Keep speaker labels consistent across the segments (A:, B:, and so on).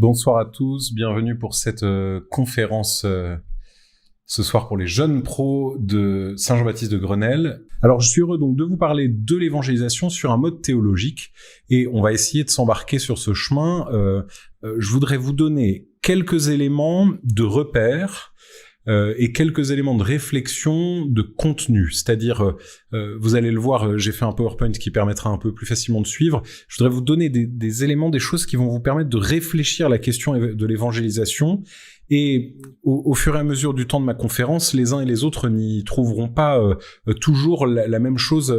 A: Bonsoir à tous, bienvenue pour cette conférence ce soir pour les jeunes pros de Saint-Jean-Baptiste de Grenelle. Alors je suis heureux donc de vous parler de l'évangélisation sur un mode théologique et on va essayer de s'embarquer sur ce chemin. Je voudrais vous donner quelques éléments de repère et quelques éléments de réflexion de contenu, c'est-à-dire, vous allez le voir, j'ai fait un PowerPoint qui permettra un peu plus facilement de suivre. Je voudrais vous donner des éléments, des choses qui vont vous permettre de réfléchir à la question de l'évangélisation. Et au fur et à mesure du temps de ma conférence, les uns et les autres n'y trouveront pas toujours la même chose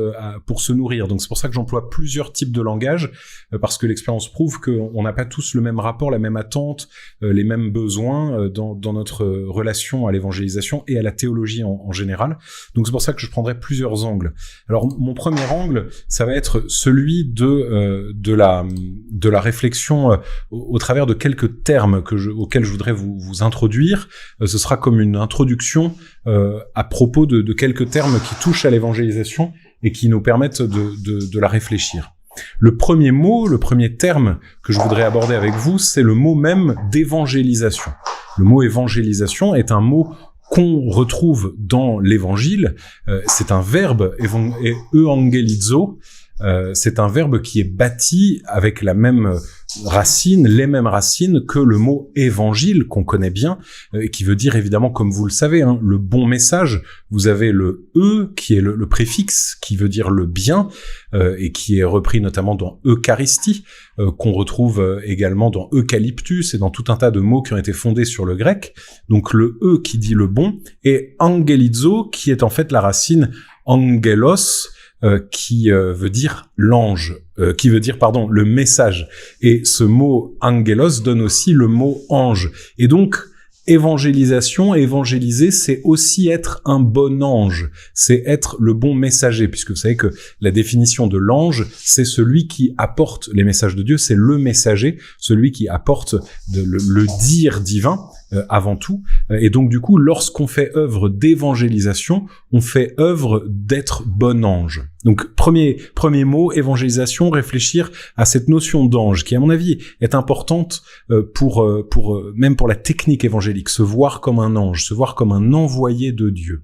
A: pour se nourrir. Donc c'est pour ça que j'emploie plusieurs types de langage, parce que l'expérience prouve qu'on n'a pas tous le même rapport, la même attente, les mêmes besoins dans notre relation à l'évangélisation et à la théologie en général. Donc c'est pour ça que je prendrai plusieurs angles. Alors mon premier angle, ça va être celui de la réflexion au travers de quelques termes auxquels je voudrais vous introduire. Ce sera comme une introduction à propos de quelques termes qui touchent à l'évangélisation et qui nous permettent de la réfléchir. Le premier mot, le premier terme que je voudrais aborder avec vous, c'est le mot même d'évangélisation. Le mot évangélisation est un mot qu'on retrouve dans l'évangile. C'est un verbe, euangelizo. C'est un verbe qui est bâti avec la même racine, les mêmes racines que le mot évangile qu'on connaît bien, qui veut dire évidemment, comme vous le savez, le bon message. Vous avez le e qui est le préfixe qui veut dire le bien et qui est repris notamment dans Eucharistie, qu'on retrouve également dans Eucalyptus et dans tout un tas de mots qui ont été fondés sur le grec. Donc le e qui dit le bon et angelizo qui est en fait la racine angelos, qui veut dire l'ange, qui veut dire, le message. Et ce mot angelos donne aussi le mot ange. Et donc, évangélisation, évangéliser, c'est aussi être un bon ange. C'est être le bon messager, puisque vous savez que la définition de l'ange, c'est celui qui apporte les messages de Dieu, c'est le messager, celui qui apporte le dire divin, avant tout. Et donc, du coup, lorsqu'on fait œuvre d'évangélisation, on fait œuvre d'être bon ange. Donc, premier mot, évangélisation, réfléchir à cette notion d'ange, qui, à mon avis, est importante même pour la technique évangélique, se voir comme un ange, se voir comme un envoyé de Dieu.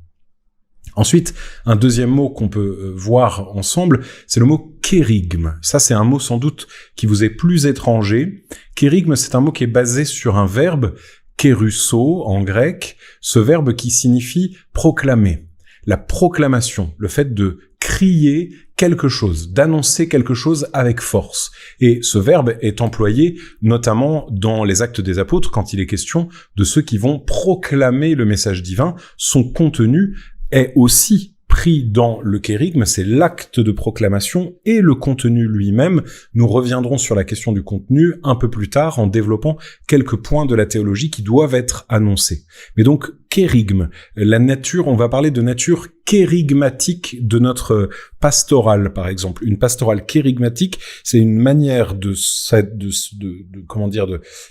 A: Ensuite, un deuxième mot qu'on peut voir ensemble, c'est le mot kérygme. Ça, c'est un mot sans doute qui vous est plus étranger. Kérygme, c'est un mot qui est basé sur un verbe, kérusso en grec, ce verbe qui signifie proclamer. La proclamation, le fait de crier quelque chose, d'annoncer quelque chose avec force. Et ce verbe est employé notamment dans les Actes des Apôtres quand il est question de ceux qui vont proclamer le message divin. Son contenu est aussi pris dans le kérygme, c'est l'acte de proclamation et le contenu lui-même. Nous reviendrons sur la question du contenu un peu plus tard en développant quelques points de la théologie qui doivent être annoncés. Mais donc, kérygme, la nature, on va parler de nature kérygmatique de notre pastorale, par exemple. Une pastorale kérygmatique, c'est une manière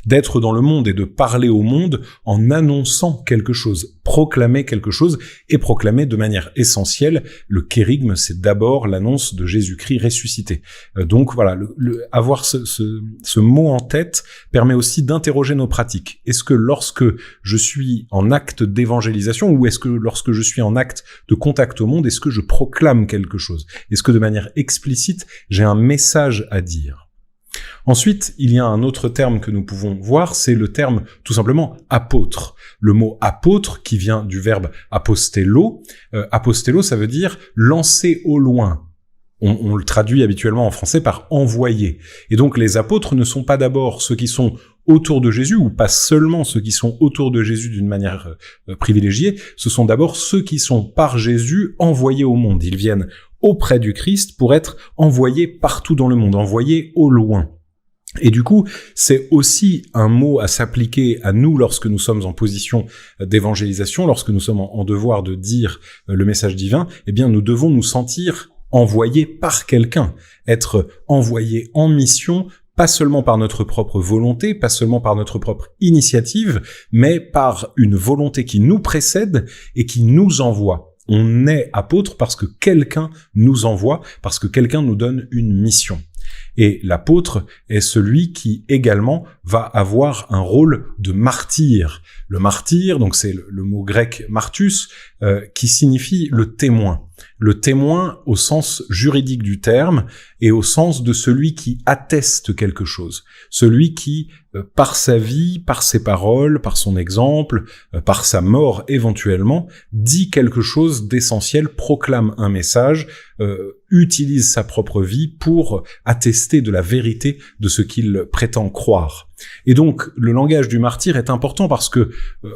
A: d'être dans le monde et de parler au monde en annonçant quelque chose, proclamer quelque chose et proclamer de manière essentielle. Le kérygme, c'est d'abord l'annonce de Jésus-Christ ressuscité. Donc voilà, avoir ce mot en tête permet aussi d'interroger nos pratiques. Est-ce que lorsque je suis en acte d'évangélisation ou est-ce que lorsque je suis en acte de contact au monde, est-ce que je proclame quelque chose? Est-ce que de manière explicite, j'ai un message à dire? Ensuite, il y a un autre terme que nous pouvons voir, c'est le terme tout simplement apôtre. Le mot apôtre qui vient du verbe apostello. Apostello, ça veut dire lancer au loin. On le traduit habituellement en français par envoyer. Et donc les apôtres ne sont pas d'abord ceux qui sont autour de Jésus, ou pas seulement ceux qui sont autour de Jésus d'une manière privilégiée, ce sont d'abord ceux qui sont par Jésus envoyés au monde. Ils viennent auprès du Christ pour être envoyés partout dans le monde, envoyés au loin. Et du coup, c'est aussi un mot à s'appliquer à nous lorsque nous sommes en position d'évangélisation, lorsque nous sommes en devoir de dire le message divin. Eh bien, nous devons nous sentir envoyés par quelqu'un, être envoyés en mission, pas seulement par notre propre volonté, pas seulement par notre propre initiative, mais par une volonté qui nous précède et qui nous envoie. On est apôtre parce que quelqu'un nous envoie, parce que quelqu'un nous donne une mission. Et l'apôtre est celui qui également va avoir un rôle de martyr. Le martyr, donc c'est le mot grec martus, qui signifie le témoin. Le témoin au sens juridique du terme et au sens de celui qui atteste quelque chose. Celui qui, par sa vie, par ses paroles, par son exemple, par sa mort éventuellement, dit quelque chose d'essentiel, proclame un message, utilise sa propre vie pour attester de la vérité de ce qu'il prétend croire. Et donc, le langage du martyr est important parce que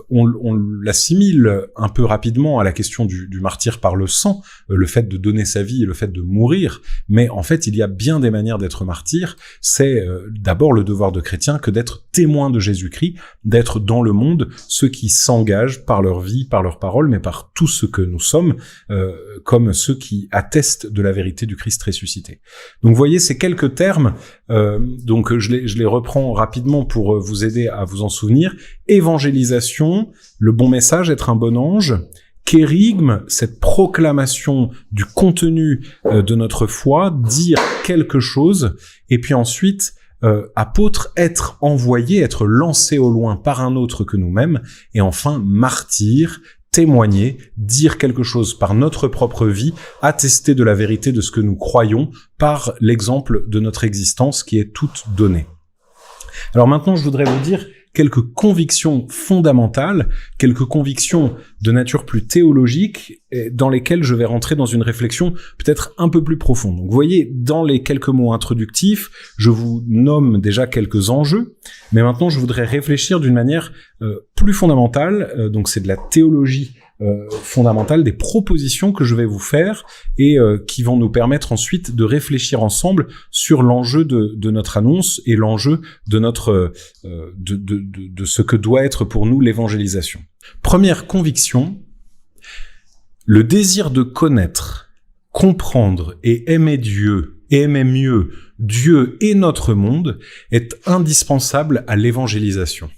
A: on l'assimile un peu rapidement à la question du martyr par le sang, le fait de donner sa vie et le fait de mourir. Mais en fait, il y a bien des manières d'être martyr. C'est d'abord le devoir de chrétien que d'être témoin de Jésus-Christ, d'être dans le monde ceux qui s'engagent par leur vie, par leurs paroles, mais par tout ce que nous sommes, comme ceux qui attestent de la vérité du Christ ressuscité. Donc, vous voyez, ces quelques termes, donc je les reprends rapidement pour vous aider à vous en souvenir. Évangélisation, le bon message, être un bon ange. Kérigme, cette proclamation du contenu de notre foi, dire quelque chose. Et puis ensuite, apôtre, être envoyé, être lancé au loin par un autre que nous-mêmes. Et enfin, martyr, témoigner, dire quelque chose par notre propre vie, attester de la vérité de ce que nous croyons par l'exemple de notre existence qui est toute donnée. Alors maintenant, je voudrais vous dire quelques convictions fondamentales, quelques convictions de nature plus théologique, dans lesquelles je vais rentrer dans une réflexion peut-être un peu plus profonde. Donc vous voyez, dans les quelques mots introductifs, je vous nomme déjà quelques enjeux, mais maintenant je voudrais réfléchir d'une manière plus fondamentale, donc c'est de la théologie fondamentale, des propositions que je vais vous faire et qui vont nous permettre ensuite de réfléchir ensemble sur l'enjeu de notre annonce et l'enjeu de notre de ce que doit être pour nous l'évangélisation. Première conviction, le désir de connaître, comprendre et aimer Dieu et aimer mieux Dieu et notre monde est indispensable à l'évangélisation.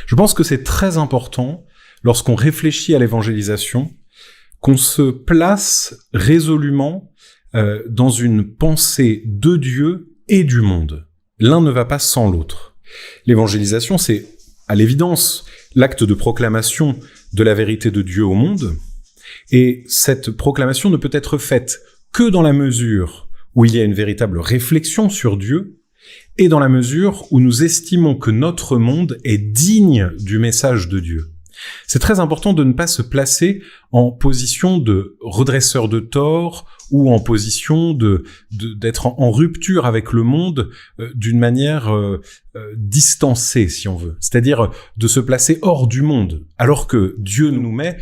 A: Je pense que c'est très important lorsqu'on réfléchit à l'évangélisation, qu'on se place résolument dans une pensée de Dieu et du monde. L'un ne va pas sans l'autre. L'évangélisation, c'est à l'évidence l'acte de proclamation de la vérité de Dieu au monde, et cette proclamation ne peut être faite que dans la mesure où il y a une véritable réflexion sur Dieu, et dans la mesure où nous estimons que notre monde est digne du message de Dieu. C'est très important de ne pas se placer en position de redresseur de tort ou en position d'être en rupture avec le monde d'une manière distancée, si on veut. C'est-à-dire de se placer hors du monde, alors que Dieu nous met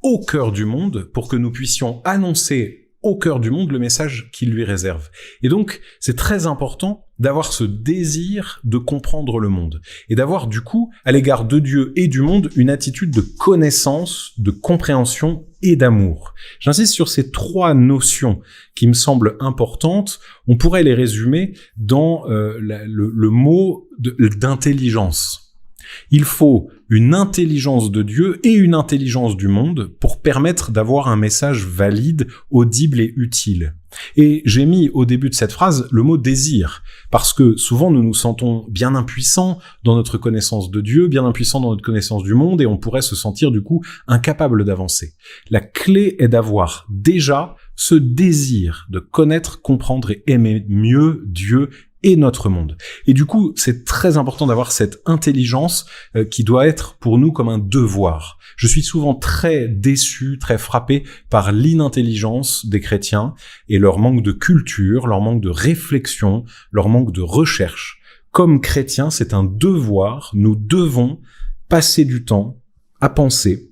A: au cœur du monde pour que nous puissions annoncer au cœur du monde le message qu'il lui réserve. Et donc, c'est très important d'avoir ce désir de comprendre le monde et d'avoir du coup, à l'égard de Dieu et du monde, une attitude de connaissance, de compréhension et d'amour. J'insiste sur ces trois notions qui me semblent importantes. On pourrait les résumer dans le mot d'intelligence. Il faut une intelligence de Dieu et une intelligence du monde pour permettre d'avoir un message valide, audible et utile. Et j'ai mis au début de cette phrase le mot désir, parce que souvent nous nous sentons bien impuissants dans notre connaissance de Dieu, bien impuissants dans notre connaissance du monde, et on pourrait se sentir du coup incapable d'avancer. La clé est d'avoir déjà ce désir de connaître, comprendre et aimer mieux Dieu et notre monde. Et du coup, c'est très important d'avoir cette intelligence qui doit être pour nous comme un devoir. Je suis souvent très déçu, très frappé par l'inintelligence des chrétiens et leur manque de culture, leur manque de réflexion, leur manque de recherche. Comme chrétiens, c'est un devoir. Nous devons passer du temps à penser,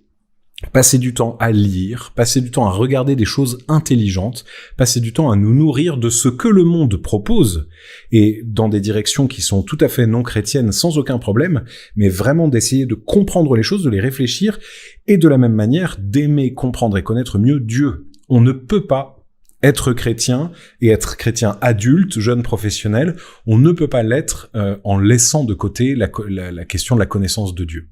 A: passer du temps à lire, passer du temps à regarder des choses intelligentes, passer du temps à nous nourrir de ce que le monde propose, et dans des directions qui sont tout à fait non chrétiennes sans aucun problème, mais vraiment d'essayer de comprendre les choses, de les réfléchir, et de la même manière d'aimer, comprendre et connaître mieux Dieu. On ne peut pas être chrétien et être chrétien adulte, jeune professionnel, on ne peut pas l'être en laissant de côté la question de la connaissance de Dieu.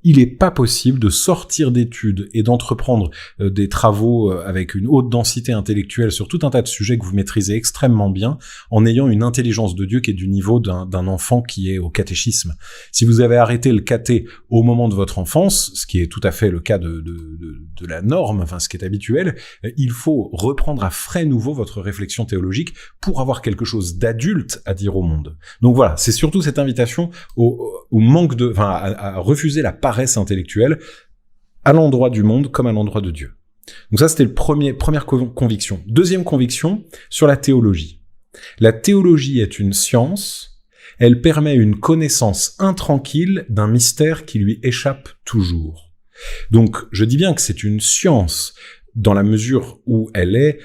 A: Il n'est pas possible de sortir d'études et d'entreprendre des travaux avec une haute densité intellectuelle sur tout un tas de sujets que vous maîtrisez extrêmement bien en ayant une intelligence de Dieu qui est du niveau d'un enfant qui est au catéchisme. Si vous avez arrêté le caté au moment de votre enfance, ce qui est tout à fait le cas de la norme, enfin ce qui est habituel, il faut reprendre à frais nouveau votre réflexion théologique pour avoir quelque chose d'adulte à dire au monde. Donc voilà, c'est surtout cette invitation au manque de, enfin, à refuser la paresse intellectuelle à l'endroit du monde comme à l'endroit de Dieu. Donc ça, c'était première conviction. Deuxième conviction, sur la théologie. La théologie est une science, elle permet une connaissance intranquille d'un mystère qui lui échappe toujours. Donc, je dis bien que c'est une science, dans la mesure où elle est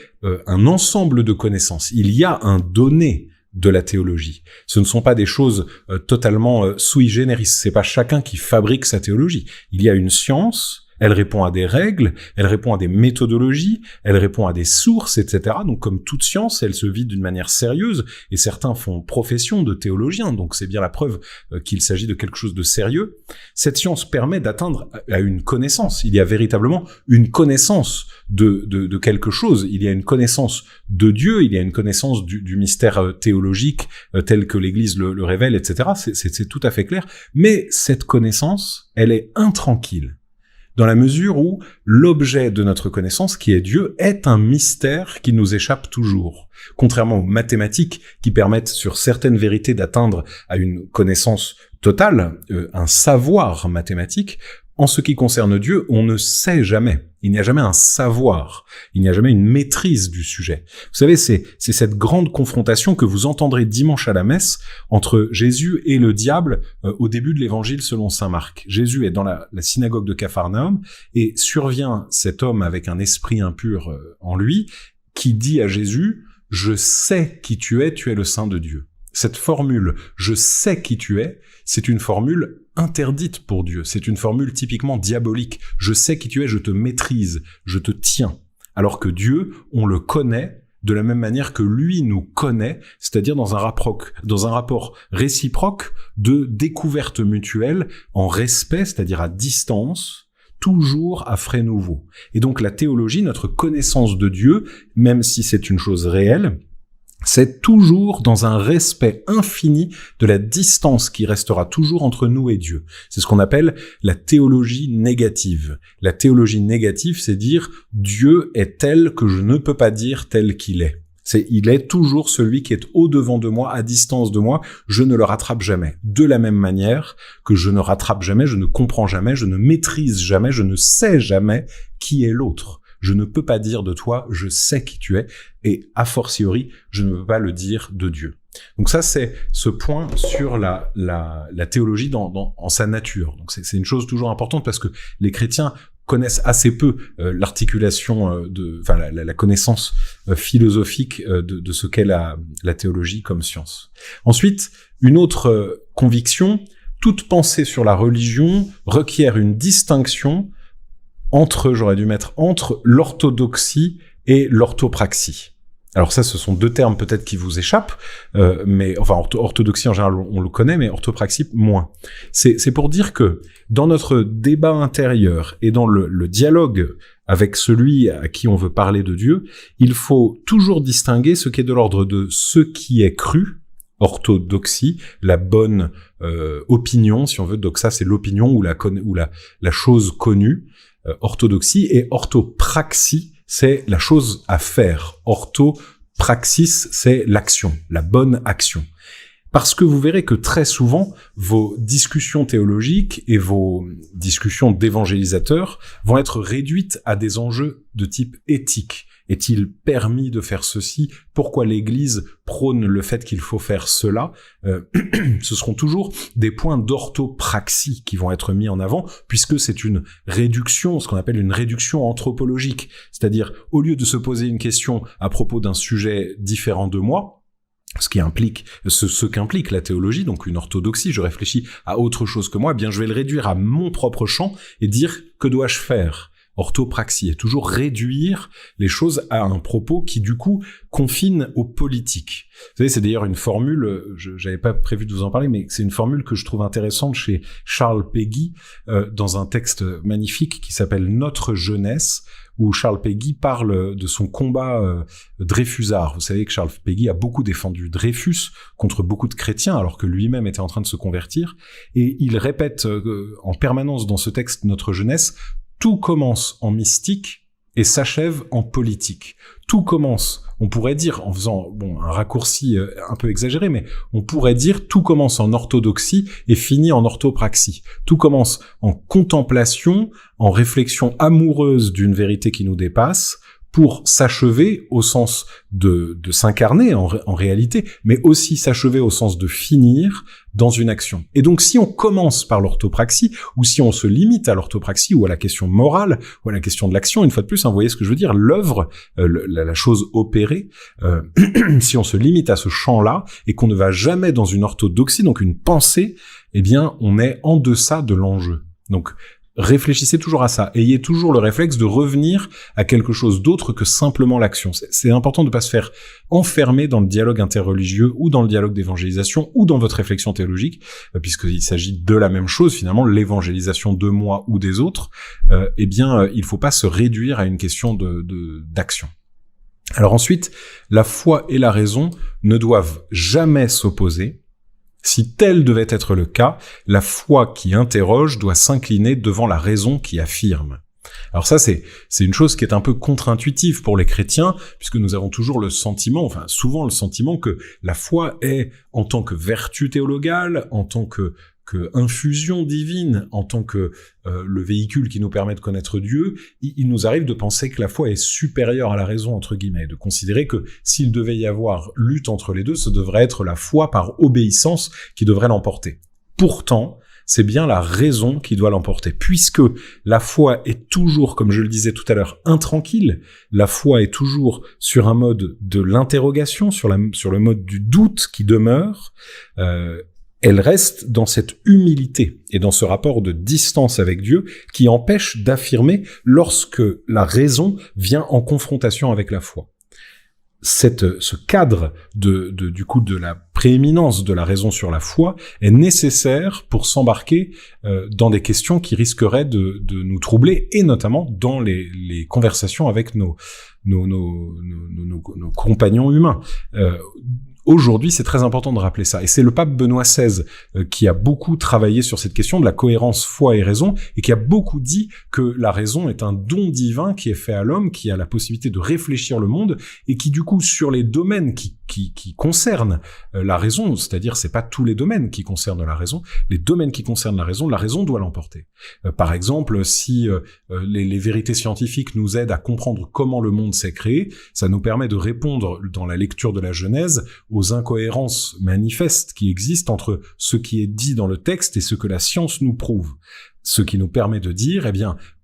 A: un ensemble de connaissances. Il y a un donné de la théologie. Ce ne sont pas des choses totalement sui generis. C'est pas chacun qui fabrique sa théologie. Il y a une science, elle répond à des règles, elle répond à des méthodologies, elle répond à des sources, etc. Donc, comme toute science, elle se vit d'une manière sérieuse, et certains font profession de théologiens, donc c'est bien la preuve qu'il s'agit de quelque chose de sérieux. Cette science permet d'atteindre à une connaissance. Il y a véritablement une connaissance de quelque chose. Il y a une connaissance de Dieu, il y a une connaissance du mystère théologique tel que l'Église le révèle, etc. C'est tout à fait clair. Mais cette connaissance, elle est intranquille, dans la mesure où l'objet de notre connaissance, qui est Dieu, est un mystère qui nous échappe toujours. Contrairement aux mathématiques qui permettent sur certaines vérités d'atteindre à une connaissance totale, un savoir mathématique, en ce qui concerne Dieu, on ne sait jamais. Il n'y a jamais un savoir. Il n'y a jamais une maîtrise du sujet. Vous savez, c'est cette grande confrontation que vous entendrez dimanche à la messe entre Jésus et le diable au début de l'évangile selon saint Marc. Jésus est dans la synagogue de Capharnaüm et survient cet homme avec un esprit impur en lui qui dit à Jésus « Je sais qui tu es le Saint de Dieu ». Cette formule « je sais qui tu es », c'est une formule interdite pour Dieu. C'est une formule typiquement diabolique. Je sais qui tu es, je te maîtrise, je te tiens. Alors que Dieu, on le connaît de la même manière que lui nous connaît, c'est-à-dire dans un rapport réciproque de découverte mutuelle en respect, c'est-à-dire à distance, toujours à frais nouveaux. Et donc la théologie, notre connaissance de Dieu, même si c'est une chose réelle, c'est toujours dans un respect infini de la distance qui restera toujours entre nous et Dieu. C'est ce qu'on appelle la théologie négative. La théologie négative, c'est dire Dieu est tel que je ne peux pas dire tel qu'il est. Il est toujours celui qui est au-devant de moi, à distance de moi, je ne le rattrape jamais. De la même manière que je ne rattrape jamais, je ne comprends jamais, je ne maîtrise jamais, je ne sais jamais qui est l'autre. Je ne peux pas dire de toi, je sais qui tu es, et a fortiori, je ne peux pas le dire de Dieu. Donc ça, c'est ce point sur la théologie en sa nature. Donc c'est une chose toujours importante parce que les chrétiens connaissent assez peu l'articulation la connaissance philosophique de ce qu'est la théologie comme science. Ensuite, une autre conviction, toute pensée sur la religion requiert une distinction entre l'orthodoxie et l'orthopraxie. Alors ça, ce sont deux termes peut-être qui vous échappent, mais enfin orthodoxie en général on le connaît, mais orthopraxie moins. C'est pour dire que dans notre débat intérieur et dans le dialogue avec celui à qui on veut parler de Dieu, il faut toujours distinguer ce qui est de l'ordre de ce qui est cru, orthodoxie, la bonne opinion, si on veut, doxa c'est l'opinion ou la chose connue, orthodoxie, et orthopraxie, c'est la chose à faire. Orthopraxis, c'est l'action, la bonne action. Parce que vous verrez que très souvent, vos discussions théologiques et vos discussions d'évangélisateurs vont être réduites à des enjeux de type éthique. Est-il permis de faire ceci? Pourquoi l'Église prône le fait qu'il faut faire cela? Ce seront toujours des points d'orthopraxie qui vont être mis en avant, puisque c'est une réduction, ce qu'on appelle une réduction anthropologique. C'est-à-dire, au lieu de se poser une question à propos d'un sujet différent de moi, ce qu'implique la théologie, donc une orthodoxie, je réfléchis à autre chose que moi, eh bien je vais le réduire à mon propre champ et dire que dois-je faire? orthopraxie, et toujours réduire les choses à un propos qui du coup confine au politique. Vous savez, c'est d'ailleurs une formule, j'avais pas prévu de vous en parler, mais c'est une formule que je trouve intéressante chez Charles Péguy, dans un texte magnifique qui s'appelle Notre jeunesse, où Charles Péguy parle de son combat dreyfusard. Vous savez que Charles Péguy a beaucoup défendu Dreyfus contre beaucoup de chrétiens, alors que lui-même était en train de se convertir, et il répète en permanence dans ce texte Notre jeunesse, tout commence en mystique et s'achève en politique. Tout commence, on pourrait dire, en faisant un raccourci un peu exagéré, mais on pourrait dire tout commence en orthodoxie et finit en orthopraxie. Tout commence en contemplation, en réflexion amoureuse d'une vérité qui nous dépasse, pour s'achever au sens de s'incarner en réalité, mais aussi s'achever au sens de finir dans une action. Et donc si on commence par l'orthopraxie, ou si on se limite à l'orthopraxie, ou à la question morale, ou à la question de l'action, une fois de plus, vous voyez ce que je veux dire, l'œuvre, la chose opérée, si on se limite à ce champ-là, et qu'on ne va jamais dans une orthodoxie, donc une pensée, eh bien on est en deçà de l'enjeu. Donc réfléchissez toujours à ça. Ayez toujours le réflexe de revenir à quelque chose d'autre que simplement l'action. C'est important de ne pas se faire enfermer dans le dialogue interreligieux ou dans le dialogue d'évangélisation ou dans votre réflexion théologique, puisqu'il s'agit de la même chose finalement, l'évangélisation de moi ou des autres. Il faut pas se réduire à une question d'action. Alors ensuite, la foi et la raison ne doivent jamais s'opposer. Si tel devait être le cas, la foi qui interroge doit s'incliner devant la raison qui affirme. Alors ça, c'est une chose qui est un peu contre-intuitive pour les chrétiens, puisque nous avons toujours le sentiment, enfin souvent le sentiment que la foi est, en tant que vertu théologale, en tant que infusion divine, en tant que le véhicule qui nous permet de connaître Dieu, il nous arrive de penser que la foi est supérieure à la raison, entre guillemets, de considérer que s'il devait y avoir lutte entre les deux, ce devrait être la foi par obéissance qui devrait l'emporter. Pourtant, c'est bien la raison qui doit l'emporter, puisque la foi est toujours, comme je le disais tout à l'heure, intranquille, la foi est toujours sur un mode de l'interrogation, sur le mode du doute qui demeure, elle reste dans cette humilité et dans ce rapport de distance avec Dieu qui empêche d'affirmer lorsque la raison vient en confrontation avec la foi. Ce cadre de la prééminence de la raison sur la foi est nécessaire pour s'embarquer dans des questions qui risqueraient de nous troubler, et notamment dans les conversations avec nos compagnons humains. Aujourd'hui, c'est très important de rappeler ça. Et c'est le pape Benoît XVI qui a beaucoup travaillé sur cette question de la cohérence foi et raison, et qui a beaucoup dit que la raison est un don divin qui est fait à l'homme, qui a la possibilité de réfléchir le monde, et qui du coup, sur les domaines qui concernent la raison, c'est-à-dire c'est pas tous les domaines qui concernent la raison, les domaines qui concernent la raison doit l'emporter. Par exemple, si les vérités scientifiques nous aident à comprendre comment le monde s'est créé, ça nous permet de répondre dans la lecture de la Genèse aux incohérences manifestes qui existent entre ce qui est dit dans le texte et ce que la science nous prouve. Ce qui nous permet de dire,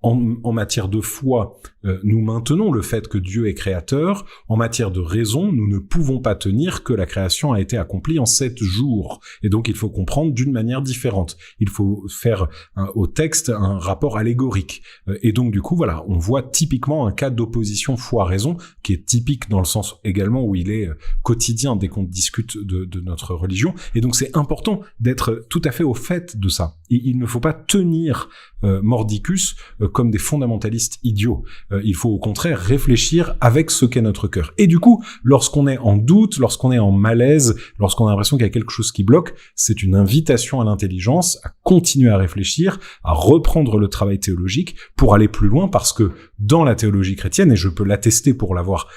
A: en matière de foi, nous maintenons le fait que Dieu est créateur. En matière de raison, nous ne pouvons pas tenir que la création a été accomplie en 7 jours. Et donc, il faut comprendre d'une manière différente. Il faut faire au texte un rapport allégorique. Et donc, du coup, voilà, on voit typiquement un cas d'opposition foi-raison qui est typique dans le sens également où il est quotidien dès qu'on discute de notre religion. Et donc, c'est important d'être tout à fait au fait de ça. Et il ne faut pas tenir mordicus comme des fondamentalistes idiots. Il faut au contraire réfléchir avec ce qu'est notre cœur. Et du coup, lorsqu'on est en doute, lorsqu'on est en malaise, lorsqu'on a l'impression qu'il y a quelque chose qui bloque, c'est une invitation à l'intelligence, à continuer à réfléchir, à reprendre le travail théologique pour aller plus loin, parce que dans la théologie chrétienne, et je peux l'attester pour l'avoir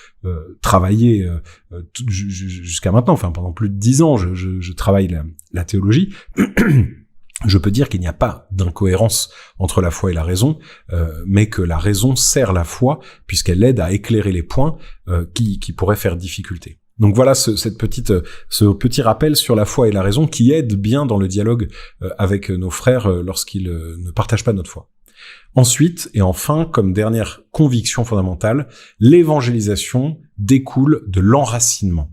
A: travaillé jusqu'à maintenant, enfin pendant plus de 10 ans, je travaille la théologie, je peux dire qu'il n'y a pas d'incohérence entre la foi et la raison, mais que la raison sert la foi, puisqu'elle aide à éclairer les points qui pourraient faire difficulté. Donc voilà ce petit rappel sur la foi et la raison qui aide bien dans le dialogue avec nos frères lorsqu'ils ne partagent pas notre foi. Ensuite, et enfin, comme dernière conviction fondamentale, l'évangélisation découle de l'enracinement.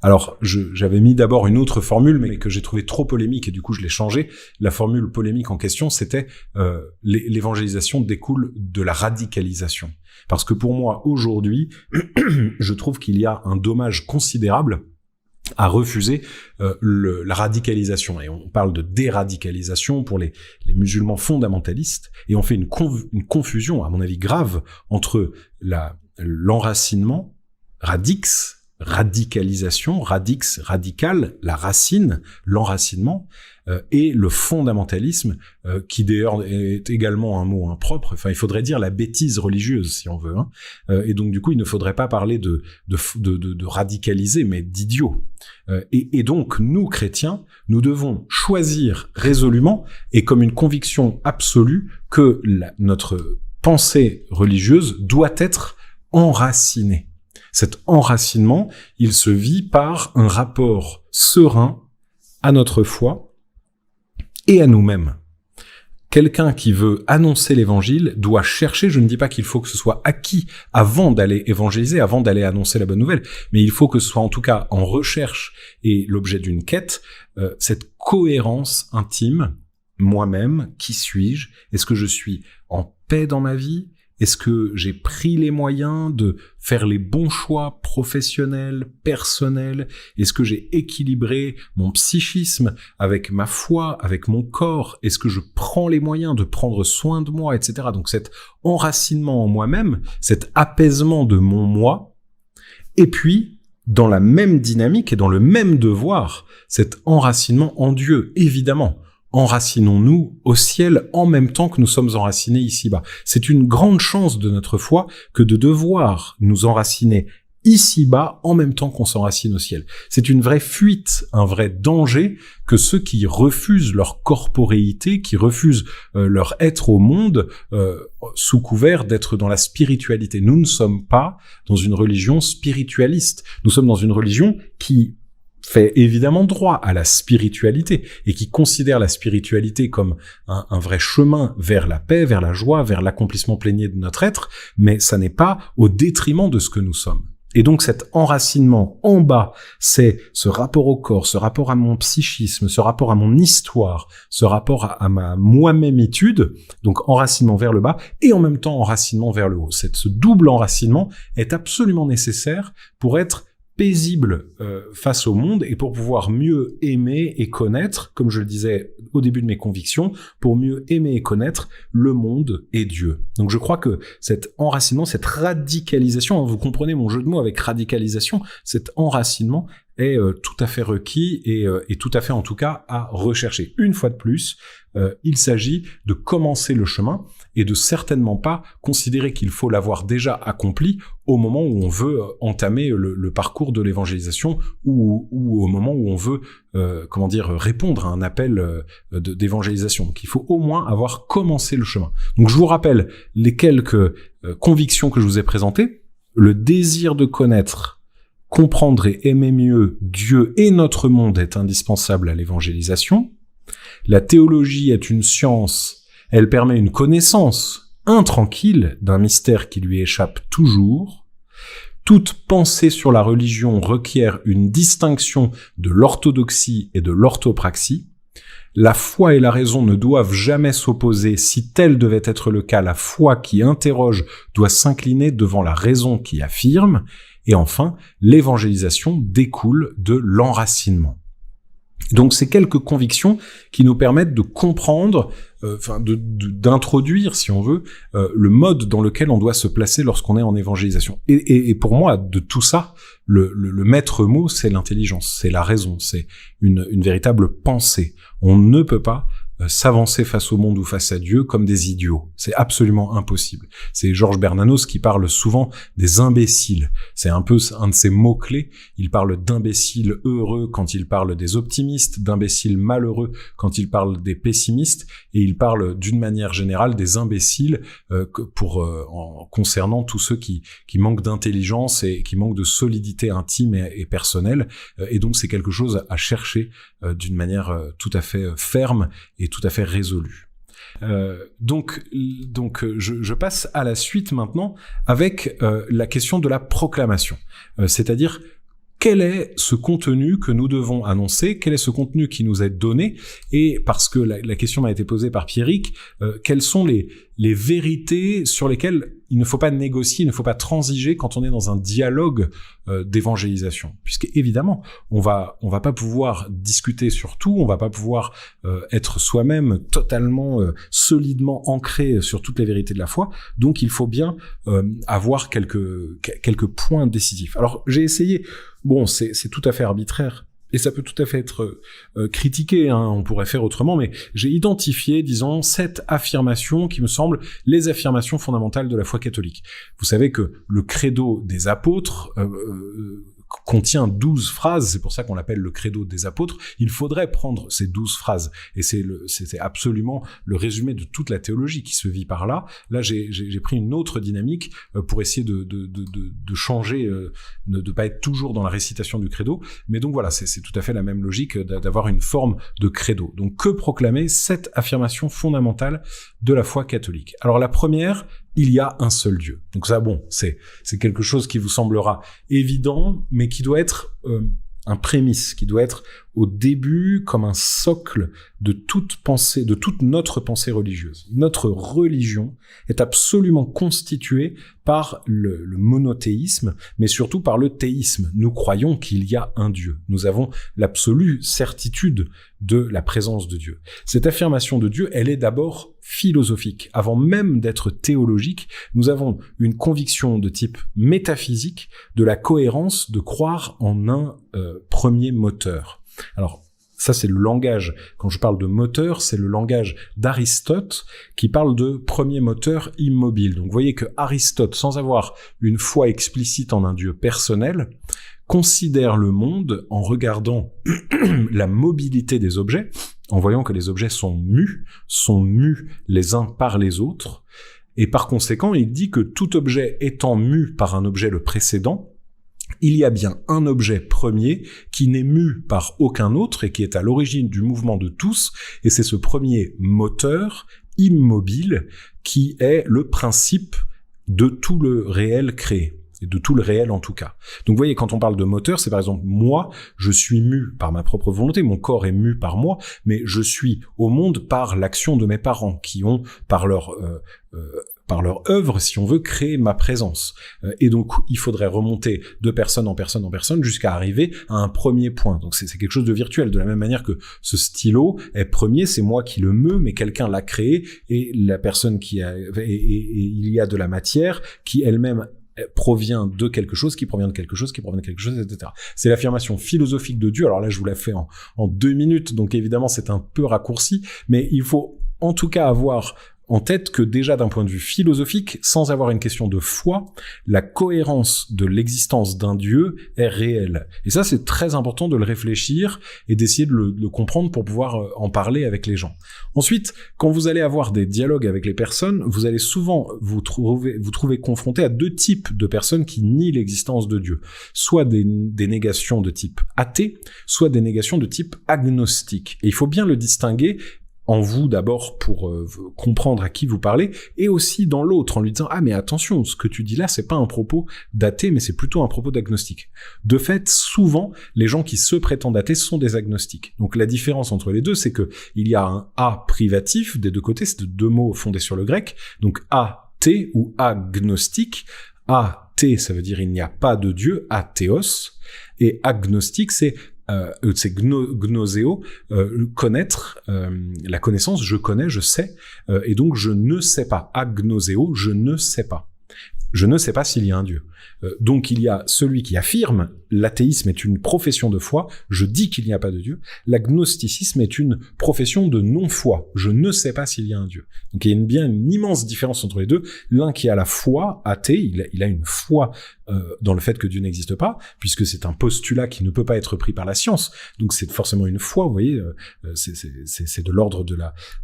A: Alors, j'avais mis d'abord une autre formule, mais que j'ai trouvé trop polémique, et du coup je l'ai changée. La formule polémique en question, c'était l'évangélisation découle de la radicalisation. Parce que pour moi, aujourd'hui, je trouve qu'il y a un dommage considérable à refuser la radicalisation. Et on parle de déradicalisation pour les musulmans fondamentalistes, et on fait une confusion, à mon avis grave, entre l'enracinement, radicalisation, radix, radical, la racine, l'enracinement, et le fondamentalisme, qui d'ailleurs est également un mot impropre. Enfin, il faudrait dire la bêtise religieuse, si on veut. Et donc, du coup, il ne faudrait pas parler de radicaliser, mais d'idiot. Et donc, nous, chrétiens, nous devons choisir résolument et comme une conviction absolue que notre pensée religieuse doit être enracinée. Cet enracinement, il se vit par un rapport serein à notre foi et à nous-mêmes. Quelqu'un qui veut annoncer l'évangile doit chercher, je ne dis pas qu'il faut que ce soit acquis avant d'aller évangéliser, avant d'aller annoncer la bonne nouvelle, mais il faut que ce soit en tout cas en recherche et l'objet d'une quête, cette cohérence intime, moi-même, qui suis-je? Est-ce que je suis en paix dans ma vie? Est-ce que j'ai pris les moyens de faire les bons choix professionnels, personnels? Est-ce que j'ai équilibré mon psychisme avec ma foi, avec mon corps? Est-ce que je prends les moyens de prendre soin de moi, etc. Donc cet enracinement en moi-même, cet apaisement de mon moi, et puis dans la même dynamique et dans le même devoir, cet enracinement en Dieu, évidemment. Enracinons-nous au ciel en même temps que nous sommes enracinés ici-bas. C'est une grande chance de notre foi que de devoir nous enraciner ici-bas en même temps qu'on s'enracine au ciel. C'est une vraie fuite, un vrai danger que ceux qui refusent leur corporéité, qui refusent leur être au monde sous couvert d'être dans la spiritualité. Nous ne sommes pas dans une religion spiritualiste. Nous sommes dans une religion qui fait évidemment droit à la spiritualité et qui considère la spiritualité comme un vrai chemin vers la paix, vers la joie, vers l'accomplissement plénier de notre être, mais ça n'est pas au détriment de ce que nous sommes. Et donc cet enracinement en bas, c'est ce rapport au corps, ce rapport à mon psychisme, ce rapport à mon histoire, ce rapport à ma moi-même-itude, donc enracinement vers le bas, et en même temps enracinement vers le haut. Ce double enracinement est absolument nécessaire pour être paisible face au monde et pour pouvoir mieux aimer et connaître, comme je le disais au début de mes convictions, pour mieux aimer et connaître le monde et Dieu. Donc je crois que cet enracinement, cette radicalisation, vous comprenez mon jeu de mots avec radicalisation, cet enracinement est tout à fait requis et tout à fait en tout cas à rechercher. Une fois de plus, il s'agit de commencer le chemin et de certainement pas considérer qu'il faut l'avoir déjà accompli au moment où on veut entamer le parcours de l'évangélisation ou au moment où on veut répondre à un appel d'évangélisation. Donc il faut au moins avoir commencé le chemin. Donc je vous rappelle les quelques convictions que je vous ai présentées. Le désir de connaître, comprendre et aimer mieux Dieu et notre monde est indispensable à l'évangélisation. La théologie est une science, elle permet une connaissance intranquille d'un mystère qui lui échappe toujours. Toute pensée sur la religion requiert une distinction de l'orthodoxie et de l'orthopraxie. La foi et la raison ne doivent jamais s'opposer. Si tel devait être le cas, la foi qui interroge doit s'incliner devant la raison qui affirme. Et enfin, l'évangélisation découle de l'enracinement. Donc, c'est quelques convictions qui nous permettent de comprendre, d'introduire, si on veut, le mode dans lequel on doit se placer lorsqu'on est en évangélisation. Et pour moi, de tout ça, le maître mot, c'est l'intelligence, c'est la raison, c'est une véritable pensée. On ne peut pas s'avancer face au monde ou face à Dieu comme des idiots. C'est absolument impossible. C'est Georges Bernanos qui parle souvent des imbéciles. C'est un peu un de ses mots-clés. Il parle d'imbéciles heureux quand il parle des optimistes, d'imbéciles malheureux quand il parle des pessimistes, et il parle d'une manière générale des imbéciles concernant tous ceux qui manquent d'intelligence et qui manquent de solidité intime et personnelle. Et donc c'est quelque chose à chercher d'une manière tout à fait ferme et tout à fait résolu. Donc je passe à la suite maintenant avec la question de la proclamation. C'est-à-dire, quel est ce contenu que nous devons annoncer, quel est ce contenu qui nous est donné, et parce que la question m'a été posée par Pierrick, quelles sont les vérités sur lesquelles il ne faut pas négocier, il ne faut pas transiger quand on est dans un dialogue d'évangélisation, puisque évidemment on va pas pouvoir discuter sur tout, on va pas pouvoir être soi-même totalement solidement ancré sur toutes les vérités de la foi, donc il faut bien avoir quelques points décisifs. Alors j'ai essayé, bon c'est tout à fait arbitraire, et ça peut tout à fait être critiqué, hein, on pourrait faire autrement, mais j'ai identifié, disons, 7 affirmations qui me semblent les affirmations fondamentales de la foi catholique. Vous savez que le credo des apôtres contient 12 phrases, c'est pour ça qu'on l'appelle le credo des apôtres. Il faudrait prendre ces 12 phrases, et c'est absolument le résumé de toute la théologie qui se vit par là. Là, j'ai pris une autre dynamique pour essayer de changer, de pas être toujours dans la récitation du credo, mais donc voilà, c'est tout à fait la même logique d'avoir une forme de credo. Donc que proclamer 7 affirmations fondamentales de la foi catholique. Alors la première, il y a un seul Dieu. Donc ça, bon, c'est quelque chose qui vous semblera évident, mais qui doit être un prémisse, qui doit être au début comme un socle de toute pensée, de toute notre pensée religieuse. Notre religion est absolument constituée par le monothéisme, mais surtout par le théisme. Nous croyons qu'il y a un Dieu. Nous avons l'absolue certitude de la présence de Dieu. Cette affirmation de Dieu, elle est d'abord philosophique. Avant même d'être théologique, nous avons une conviction de type métaphysique de la cohérence de croire en un premier moteur. Alors, ça c'est le langage, quand je parle de moteur, c'est le langage d'Aristote qui parle de premier moteur immobile. Donc vous voyez que Aristote, sans avoir une foi explicite en un Dieu personnel, considère le monde en regardant la mobilité des objets, en voyant que les objets sont mus les uns par les autres, et par conséquent, il dit que tout objet étant mu par un objet le précédent, il y a bien un objet premier qui n'est mu par aucun autre et qui est à l'origine du mouvement de tous, et c'est ce premier moteur immobile qui est le principe de tout le réel créé. Et de tout le réel en tout cas. Donc vous voyez, quand on parle de moteur, c'est par exemple moi, je suis mu par ma propre volonté, mon corps est mu par moi, mais je suis au monde par l'action de mes parents qui ont, par leur œuvre, si on veut, créer ma présence. Et donc, il faudrait remonter de personne en personne en personne jusqu'à arriver à un premier point. Donc, c'est quelque chose de virtuel. De la même manière que ce stylo est premier, c'est moi qui le meus, mais quelqu'un l'a créé, et la personne qui a... Et il y a de la matière qui elle-même provient de quelque chose, qui provient de quelque chose, qui provient de quelque chose, etc. C'est l'affirmation philosophique de Dieu. Alors là, je vous la fais en 2 minutes, donc évidemment, c'est un peu raccourci, mais il faut en tout cas avoir en tête que déjà d'un point de vue philosophique, sans avoir une question de foi, la cohérence de l'existence d'un Dieu est réelle. Et ça, c'est très important de le réfléchir et d'essayer de le comprendre pour pouvoir en parler avec les gens. Ensuite, quand vous allez avoir des dialogues avec les personnes, vous allez souvent vous trouver confronté à 2 types de personnes qui nient l'existence de Dieu. Soit des négations de type athée, soit des négations de type agnostique. Et il faut bien le distinguer en vous d'abord pour comprendre à qui vous parlez, et aussi dans l'autre en lui disant « Ah mais attention, ce que tu dis là, c'est pas un propos d'athée, mais c'est plutôt un propos d'agnostique. » De fait, souvent, les gens qui se prétendent athées sont des agnostiques. Donc la différence entre les deux, c'est que il y a un « a » privatif des deux côtés, c'est 2 mots fondés sur le grec, donc « athée » ou « agnostique ». Athée, ça veut dire « il n'y a pas de Dieu », athéos, et agnostique, c'est gnoseo, connaître, la connaissance, je connais, je sais, et donc je ne sais pas. Agnoseo, je ne sais pas. Je ne sais pas s'il y a un Dieu. Donc il y a celui qui affirme l'athéisme est une profession de foi, je dis qu'il n'y a pas de Dieu. L'agnosticisme est une profession de non-foi, je ne sais pas s'il y a un Dieu. Donc il y a bien une immense différence entre les deux. L'un qui a la foi, athée, il a une foi dans le fait que Dieu n'existe pas, puisque c'est un postulat qui ne peut pas être pris par la science. Donc c'est forcément une foi, vous voyez, c'est de l'ordre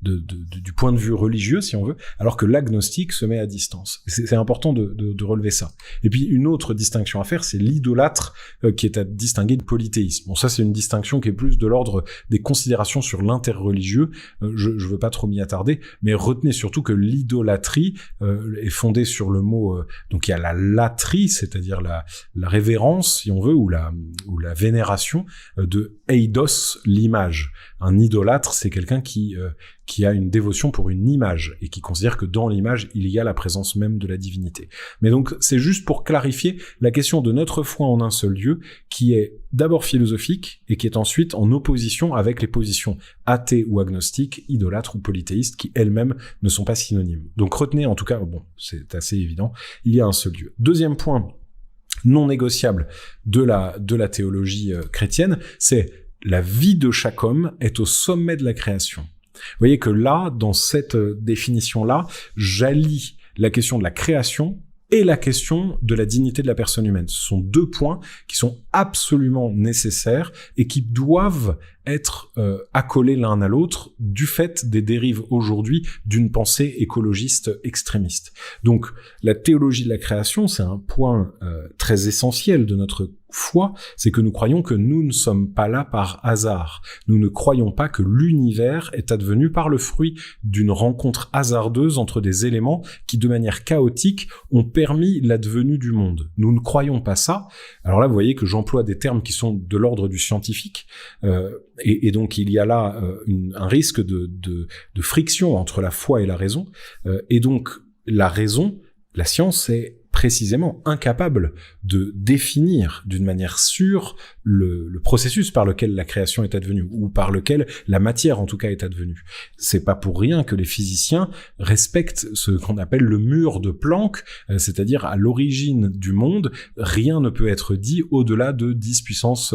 A: du point de vue religieux, si on veut, alors que l'agnostique se met à distance. C'est important de relever ça. Et puis une autre distinction à faire, c'est l'idolâtre qui est à distinguer de polythéisme. Bon, ça c'est une distinction qui est plus de l'ordre des considérations sur l'interreligieux. Je veux pas trop m'y attarder, mais retenez surtout que l'idolâtrie est fondée sur le mot. Donc il y a la latrie, c'est-à-dire la révérence, si on veut, ou la vénération de eidos, l'image. Un idolâtre, c'est quelqu'un qui a une dévotion pour une image et qui considère que dans l'image, il y a la présence même de la divinité. Mais donc, c'est juste pour clarifier la question de notre foi en un seul Dieu, qui est d'abord philosophique et qui est ensuite en opposition avec les positions athées ou agnostiques, idolâtres ou polythéistes, qui elles-mêmes ne sont pas synonymes. Donc retenez, en tout cas, bon, c'est assez évident, il y a un seul Dieu. Deuxième point non négociable de la théologie chrétienne, c'est la vie de chaque homme est au sommet de la création. Vous voyez que là, dans cette définition-là, j'allie la question de la création et la question de la dignité de la personne humaine. Ce sont deux points qui sont absolument nécessaires et qui doivent être accolés l'un à l'autre du fait des dérives aujourd'hui d'une pensée écologiste extrémiste. Donc, la théologie de la création, c'est un point très essentiel de notre foi, c'est que nous croyons que nous ne sommes pas là par hasard. Nous ne croyons pas que l'univers est advenu par le fruit d'une rencontre hasardeuse entre des éléments qui, de manière chaotique, ont permis l'advenue du monde. Nous ne croyons pas ça. Alors là, vous voyez que j'emploie des termes qui sont de l'ordre du scientifique, et donc il y a là un risque de friction entre la foi et la raison, et donc la raison, la science est précisément incapable de définir d'une manière sûre le processus par lequel la création est advenue, ou par lequel la matière en tout cas est advenue. C'est pas pour rien que les physiciens respectent ce qu'on appelle le mur de Planck, c'est-à-dire à l'origine du monde, rien ne peut être dit au-delà de 10 puissance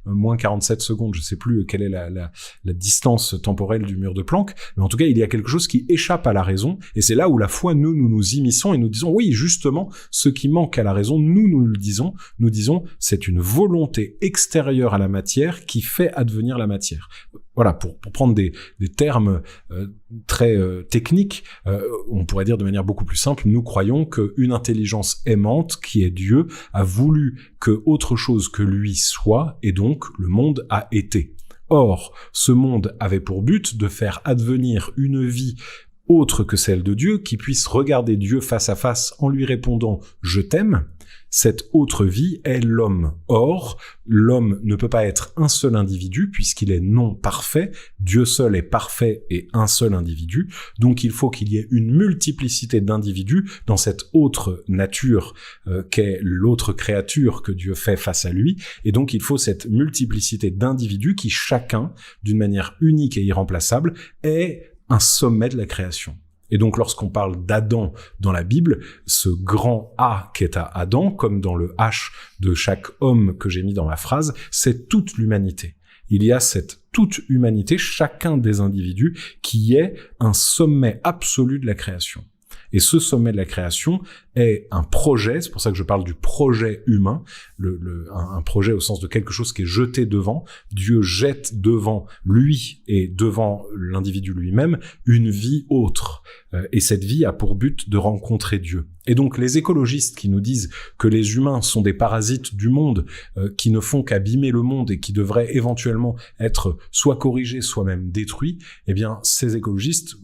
A: moins 47 secondes. Je sais plus quelle est la distance temporelle du mur de Planck, mais en tout cas il y a quelque chose qui échappe à la raison, et c'est là où la foi, nous immisçons et nous disons oui, justement, ce qui manque à la raison, nous le disons, nous disons, c'est une volonté extérieure à la matière qui fait advenir la matière. Voilà, pour prendre des termes très techniques, on pourrait dire de manière beaucoup plus simple, nous croyons qu'une intelligence aimante, qui est Dieu, a voulu que autre chose que lui soit, et donc le monde a été. Or, ce monde avait pour but de faire advenir une vie autre que celle de Dieu, qui puisse regarder Dieu face à face en lui répondant « je t'aime », cette autre vie est l'homme. Or, l'homme ne peut pas être un seul individu puisqu'il est non parfait, Dieu seul est parfait et un seul individu, donc il faut qu'il y ait une multiplicité d'individus dans cette autre nature qu'est l'autre créature que Dieu fait face à lui, et donc il faut cette multiplicité d'individus qui chacun, d'une manière unique et irremplaçable, est un sommet de la création. Et donc, lorsqu'on parle d'Adam dans la Bible, ce grand A qui est à Adam, comme dans le H de chaque homme que j'ai mis dans ma phrase, c'est toute l'humanité. Il y a cette toute humanité, chacun des individus, qui est un sommet absolu de la création. Et ce sommet de la création est un projet, c'est pour ça que je parle du projet humain, un projet au sens de quelque chose qui est jeté devant. Dieu jette devant lui et devant l'individu lui-même une vie autre. Et cette vie a pour but de rencontrer Dieu. Et donc les écologistes qui nous disent que les humains sont des parasites du monde, qui ne font qu'abîmer le monde et qui devraient éventuellement être soit corrigés, soit même détruits, eh bien ces écologistes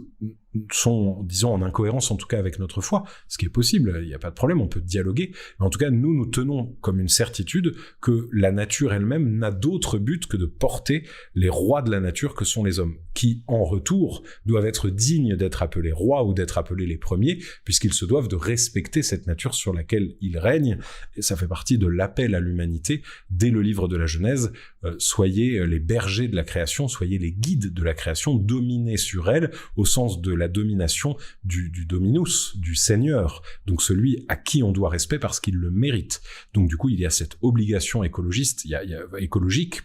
A: sont, disons, en incohérence en tout cas avec notre foi, ce qui est possible, il n'y a pas de problème, on peut dialoguer, mais en tout cas nous tenons comme une certitude que la nature elle-même n'a d'autre but que de porter les rois de la nature que sont les hommes, qui en retour doivent être dignes d'être appelés rois ou d'être appelés les premiers, puisqu'ils se doivent de respecter cette nature sur laquelle ils règnent, et ça fait partie de l'appel à l'humanité dès le livre de la Genèse, soyez les bergers de la création, soyez les guides de la création, dominez sur elle au sens de la domination du dominus, du seigneur, donc celui à qui on doit respect parce qu'il le mérite. Donc du coup, il y a cette obligation écologique,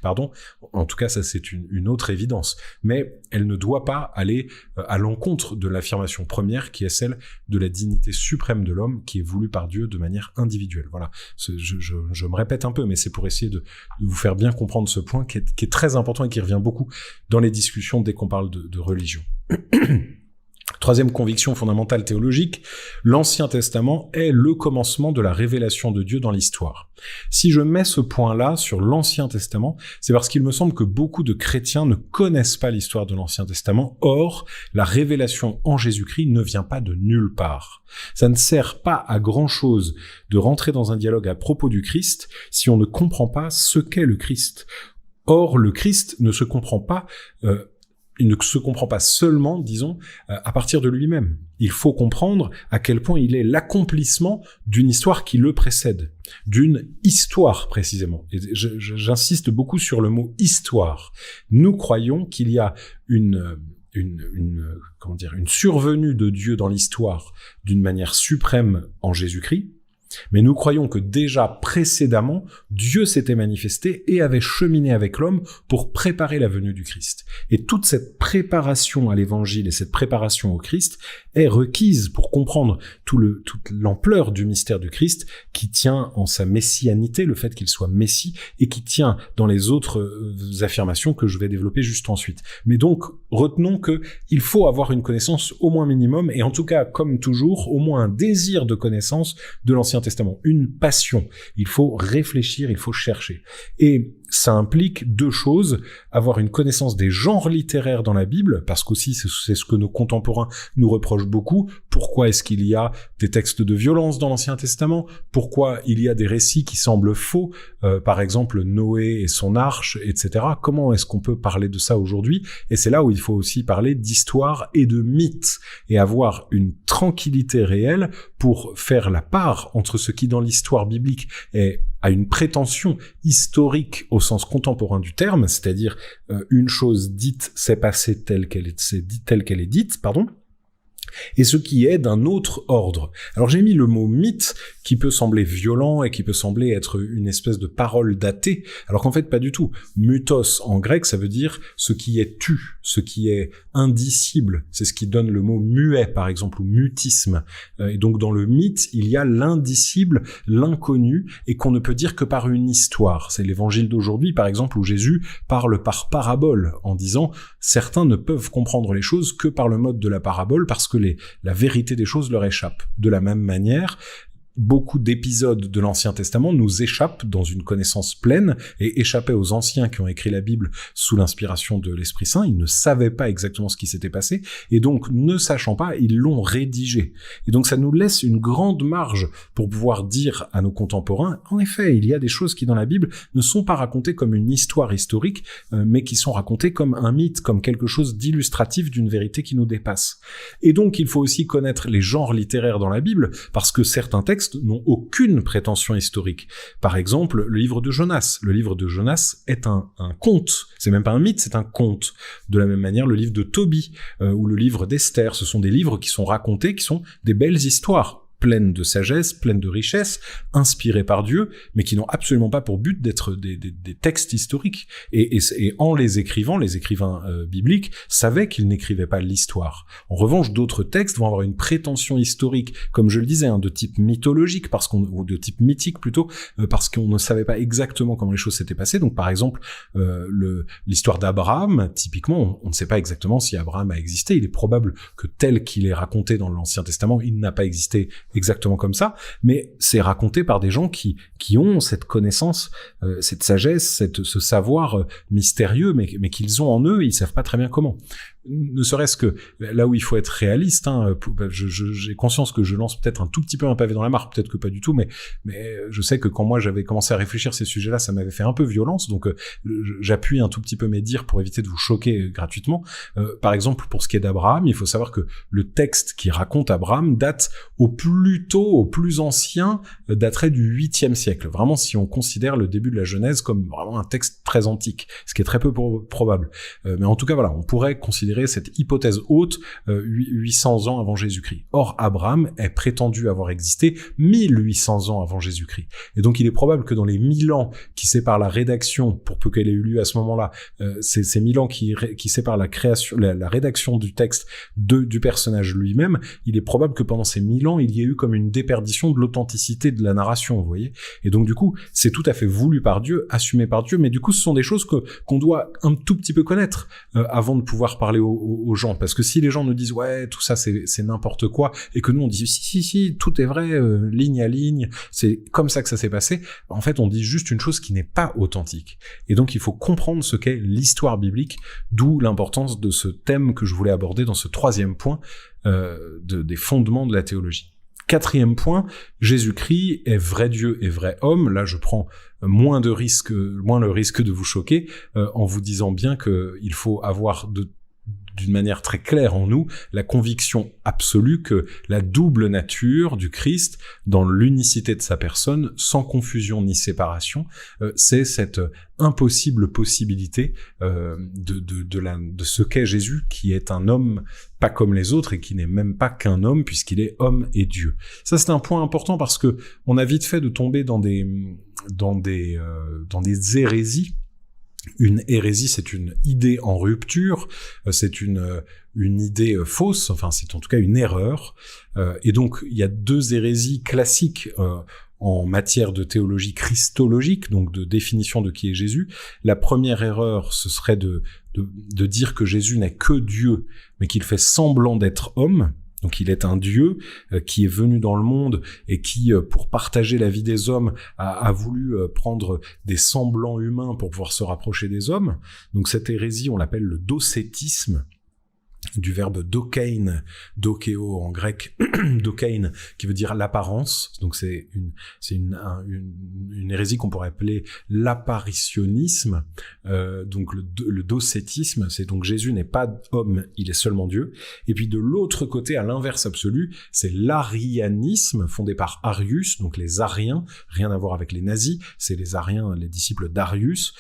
A: en tout cas ça c'est une autre évidence, mais elle ne doit pas aller à l'encontre de l'affirmation première qui est celle de la dignité suprême de l'homme qui est voulue par Dieu de manière individuelle. Voilà, je me répète un peu, mais c'est pour essayer de vous faire bien comprendre ce point qui est très important et qui revient beaucoup dans les discussions dès qu'on parle de religion. Troisième conviction fondamentale théologique, l'Ancien Testament est le commencement de la révélation de Dieu dans l'histoire. Si je mets ce point-là sur l'Ancien Testament, c'est parce qu'il me semble que beaucoup de chrétiens ne connaissent pas l'histoire de l'Ancien Testament. Or, la révélation en Jésus-Christ ne vient pas de nulle part. Ça ne sert pas à grand-chose de rentrer dans un dialogue à propos du Christ si on ne comprend pas ce qu'est le Christ. Or, le Christ ne se comprend pas... il ne se comprend pas seulement, disons, à partir de lui-même. Il faut comprendre à quel point il est l'accomplissement d'une histoire qui le précède, d'une histoire précisément. Et j'insiste beaucoup sur le mot histoire. Nous croyons qu'il y a une survenue de Dieu dans l'histoire d'une manière suprême en Jésus-Christ. Mais nous croyons que déjà précédemment, Dieu s'était manifesté et avait cheminé avec l'homme pour préparer la venue du Christ. Et toute cette préparation à l'évangile et cette préparation au Christ est requise pour comprendre toute l'ampleur du mystère du Christ qui tient en sa messianité, le fait qu'il soit Messie, et qui tient dans les autres affirmations que je vais développer juste ensuite. Mais donc, retenons que il faut avoir une connaissance au moins minimum, et en tout cas, comme toujours, au moins un désir de connaissance de l'Ancien Testament, une passion. Il faut réfléchir, il faut chercher. Et ça implique deux choses, avoir une connaissance des genres littéraires dans la Bible, parce qu'aussi c'est ce que nos contemporains nous reprochent beaucoup. Pourquoi est-ce qu'il y a des textes de violence dans l'Ancien Testament? Pourquoi il y a des récits qui semblent faux? Par exemple, Noé et son arche, etc. Comment est-ce qu'on peut parler de ça aujourd'hui? Et c'est là où il faut aussi parler d'histoire et de mythe, et avoir une tranquillité réelle pour faire la part entre ce qui dans l'histoire biblique a une prétention historique au sens contemporain du terme, c'est-à-dire une chose dite s'est passée telle qu'elle est dite, et ce qui est d'un autre ordre. Alors j'ai mis le mot mythe qui peut sembler violent et qui peut sembler être une espèce de parole datée, alors qu'en fait pas du tout. Mythos en grec, ça veut dire ce qui est tu, ce qui est indicible. C'est ce qui donne le mot muet, par exemple, ou mutisme. Et donc dans le mythe, il y a l'indicible, l'inconnu, et qu'on ne peut dire que par une histoire. C'est l'évangile d'aujourd'hui, par exemple, où Jésus parle par parabole, en disant « certains ne peuvent comprendre les choses que par le mode de la parabole, parce que la vérité des choses leur échappe. » De la même manière, beaucoup d'épisodes de l'Ancien Testament nous échappent dans une connaissance pleine et échappaient aux anciens qui ont écrit la Bible sous l'inspiration de l'Esprit Saint. Ils ne savaient pas exactement ce qui s'était passé et donc, ne sachant pas, ils l'ont rédigé. Et donc, ça nous laisse une grande marge pour pouvoir dire à nos contemporains, en effet, il y a des choses qui dans la Bible ne sont pas racontées comme une histoire historique, mais qui sont racontées comme un mythe, comme quelque chose d'illustratif d'une vérité qui nous dépasse. Et donc, il faut aussi connaître les genres littéraires dans la Bible, parce que certains textes n'ont aucune prétention historique. Par exemple, le livre de Jonas. Le livre de Jonas est un conte. C'est même pas un mythe, c'est un conte. De la même manière, le livre de Tobie ou le livre d'Esther, ce sont des livres qui sont racontés, qui sont des belles histoires, pleines de sagesse, pleines de richesse, inspirées par Dieu, mais qui n'ont absolument pas pour but d'être des textes historiques. Et en les écrivant, les écrivains bibliques savaient qu'ils n'écrivaient pas l'histoire. En revanche, d'autres textes vont avoir une prétention historique, comme je le disais, de type mythologique, ou de type mythique plutôt, parce qu'on ne savait pas exactement comment les choses s'étaient passées. Donc par exemple, l'histoire d'Abraham, typiquement, on ne sait pas exactement si Abraham a existé. Il est probable que tel qu'il est raconté dans l'Ancien Testament, il n'a pas existé exactement comme ça, mais c'est raconté par des gens qui ont cette connaissance, cette sagesse, ce savoir mystérieux, mais qu'ils ont en eux, et ils savent pas très bien comment. Ne serait-ce que là où il faut être réaliste, j'ai conscience que je lance peut-être un tout petit peu un pavé dans la mare, peut-être que pas du tout, mais je sais que quand moi j'avais commencé à réfléchir ces sujets-là, ça m'avait fait un peu violence, donc j'appuie un tout petit peu mes dires pour éviter de vous choquer gratuitement. Par exemple, pour ce qui est d'Abraham, il faut savoir que le texte qui raconte Abraham date au plus ancien, daterait du 8e siècle. Vraiment, si on considère le début de la Genèse comme vraiment un texte très antique, ce qui est très peu probable. Mais en tout cas, voilà, on pourrait considérer cette hypothèse haute 800 ans avant Jésus-Christ. Or, Abraham est prétendu avoir existé 1800 ans avant Jésus-Christ. Et donc, il est probable que dans les 1000 ans qui séparent la rédaction, pour peu qu'elle ait eu lieu à ce moment-là, ces 1000 ans qui séparent la rédaction du texte du personnage lui-même, il est probable que pendant ces 1000 ans, il y ait eu comme une déperdition de l'authenticité de la narration, vous voyez. Et donc, du coup, c'est tout à fait voulu par Dieu, assumé par Dieu, mais du coup, ce sont des choses qu'on doit un tout petit peu connaître avant de pouvoir parler aux gens, parce que si les gens nous disent ouais tout ça c'est n'importe quoi, et que nous on dit si tout est vrai, ligne à ligne, c'est comme ça que ça s'est passé, en fait on dit juste une chose qui n'est pas authentique. Et donc il faut comprendre ce qu'est l'histoire biblique, d'où l'importance de ce thème que je voulais aborder dans ce troisième point des fondements de la théologie. Quatrième point, Jésus-Christ est vrai Dieu et vrai homme. Là, je prends moins le risque de vous choquer en vous disant bien que il faut avoir d'une manière très claire en nous la conviction absolue que la double nature du Christ, dans l'unicité de sa personne, sans confusion ni séparation, c'est cette impossible possibilité de ce qu'est Jésus, qui est un homme pas comme les autres et qui n'est même pas qu'un homme puisqu'il est homme et Dieu. Ça c'est un point important parce que on a vite fait de tomber dans des hérésies. Une hérésie, c'est une idée en rupture, c'est une idée fausse, enfin c'est en tout cas une erreur. Et donc il y a deux hérésies classiques en matière de théologie christologique, donc de définition de qui est Jésus. La première erreur, ce serait de dire que Jésus n'est que Dieu, mais qu'il fait semblant d'être homme. Donc il est un Dieu qui est venu dans le monde et qui, pour partager la vie des hommes, a voulu prendre des semblants humains pour pouvoir se rapprocher des hommes. Donc cette hérésie, on l'appelle le docétisme, du verbe dokein, dokeo en grec, dokein, qui veut dire l'apparence. Donc c'est une hérésie qu'on pourrait appeler l'apparitionnisme. Donc le docétisme, c'est donc Jésus n'est pas homme, il est seulement Dieu. Et puis de l'autre côté, à l'inverse absolu, c'est l'arianisme, fondé par Arius, donc les Ariens, rien à voir avec les nazis, c'est les Ariens, les disciples d'Arius,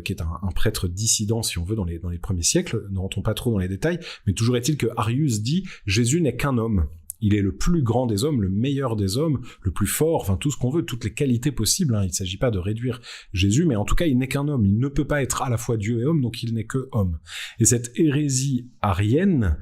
A: qui est un prêtre dissident, si on veut, dans les premiers siècles. Ne rentrons pas trop dans les détails, mais toujours est-il que Arius dit « Jésus n'est qu'un homme ». Il est le plus grand des hommes, le meilleur des hommes, le plus fort, enfin tout ce qu'on veut, toutes les qualités possibles. Il ne s'agit pas de réduire Jésus, mais en tout cas, il n'est qu'un homme. Il ne peut pas être à la fois Dieu et homme, donc il n'est que homme. Et cette hérésie arienne,